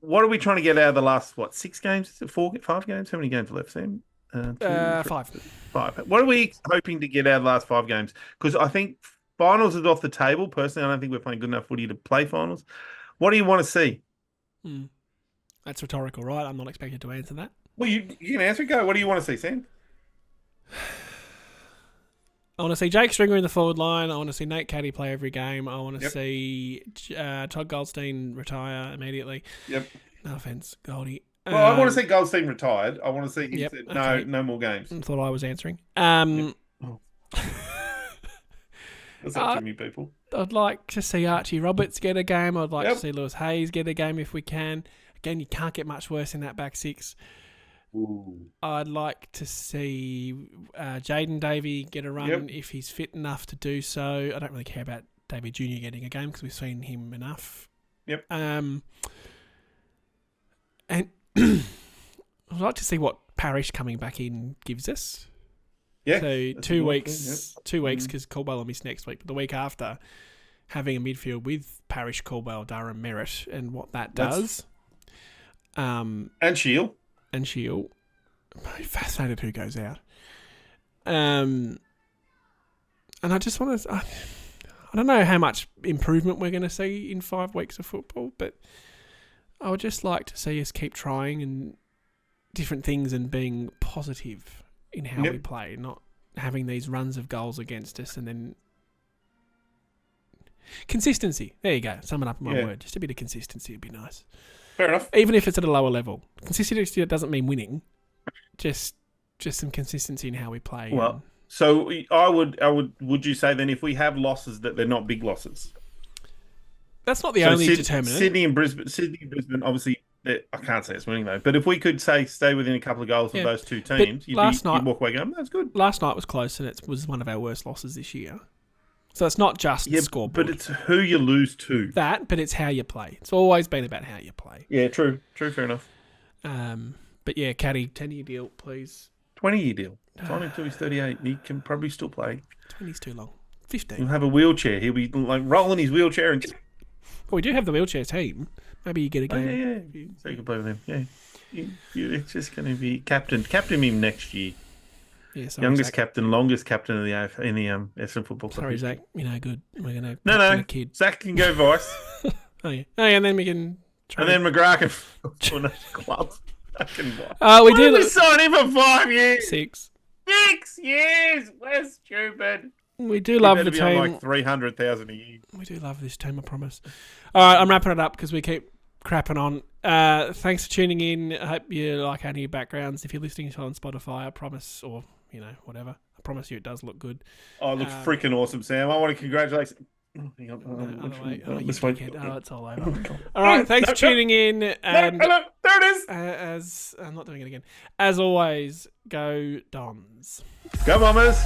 Speaker 4: what are we trying to get out of the last 6 games? Is it 5 games? How many games left, Sam?
Speaker 3: 5.
Speaker 4: 5. What are we hoping to get out of the last 5 games? Because I think finals is off the table. Personally, I don't think we're playing good enough footy to play finals. What do you want to see?
Speaker 3: That's rhetorical, right? I'm not expected to answer that.
Speaker 4: Well, you can answer it. Go. What do you want to see, Sam?
Speaker 3: I want to see Jake Stringer in the forward line. I want to see Nate Caddy play every game. I want to see Todd Goldstein retire immediately.
Speaker 4: Yep.
Speaker 3: No offense, Goldie.
Speaker 4: Well, I want to see Goldstein retired. I want to see him said,
Speaker 3: okay.
Speaker 4: no more games.
Speaker 3: I thought I was answering.
Speaker 4: That's up to me, people.
Speaker 3: I'd like to see Archie Roberts get a game. I'd like to see Lewis Hayes get a game if we can. Again, you can't get much worse in that back 6.
Speaker 4: Ooh.
Speaker 3: I'd like to see Jaden Davey get a run if he's fit enough to do so. I don't really care about Davey Jr. getting a game because we've seen him enough.
Speaker 4: Yep.
Speaker 3: And I'd like to see what Parrish coming back in gives us.
Speaker 4: Yeah.
Speaker 3: So 2 weeks, 2 weeks because Caldwell will miss next week, but the week after, having a midfield with Parrish, Caldwell, Durham, Merritt, and what that does.
Speaker 4: And Shield.
Speaker 3: And Shield. I'm fascinated who goes out. And I just want to... I don't know how much improvement we're going to see in 5 weeks of football, but I would just like to see us keep trying and different things and being positive in how we play, not having these runs of goals against us and then... Consistency. There you go. Sum it up in one word. Just a bit of consistency would be nice.
Speaker 4: Fair enough.
Speaker 3: Even if it's at a lower level. Consistency doesn't mean winning. Just some consistency in how we play.
Speaker 4: Well, so would you say then if we have losses that they're not big losses?
Speaker 3: That's not the only determinant.
Speaker 4: Sydney and Brisbane, obviously, I can't say it's winning though, but if we could stay within a couple of goals of those 2 teams, you'd walk away going, that's good.
Speaker 3: Last night was close and it was one of our worst losses this year. So it's not just scoreboard.
Speaker 4: But it's who you lose to.
Speaker 3: But it's how you play. It's always been about how you play.
Speaker 4: Yeah, true, fair enough.
Speaker 3: But yeah, Caddy, 10-year deal, please.
Speaker 4: 20-year deal. Sign him until he's 38. He can probably still play.
Speaker 3: 20's too long. 15.
Speaker 4: He'll have a wheelchair. He'll be like rolling his wheelchair and...
Speaker 3: Well, we do have the wheelchair team. Maybe you get a game.
Speaker 4: Yeah. So you can play with him. Yeah. It's just going to be captain him next year.
Speaker 3: Yeah, sorry,
Speaker 4: youngest
Speaker 3: Zach.
Speaker 4: captain, longest captain of the Essendon Football Club.
Speaker 3: Sorry, Zach. Good. We're going to
Speaker 4: no.
Speaker 3: a kid.
Speaker 4: Zach can go vice.
Speaker 3: Oh yeah, and then we can.
Speaker 4: And then McGrath can join a club.
Speaker 3: We did.
Speaker 4: We signed him for 5 years.
Speaker 3: 6.
Speaker 4: 6 years. We're stupid.
Speaker 3: We do love the
Speaker 4: be
Speaker 3: team.
Speaker 4: on like 300,000 a year.
Speaker 3: We do love this team, I promise. All right, I'm wrapping it up because we keep crapping on. Thanks for tuning in. I hope you like our new backgrounds. If you're listening to it on Spotify, I promise, or whatever, I promise you it does look good.
Speaker 4: Oh, it looks freaking awesome, Sam. I want to congratulate.
Speaker 3: It's all over.
Speaker 4: Oh,
Speaker 3: all right, thanks for tuning in. And
Speaker 4: hello, there it is.
Speaker 3: As I'm not doing it again. As always, go Dons.
Speaker 4: Go Bombers.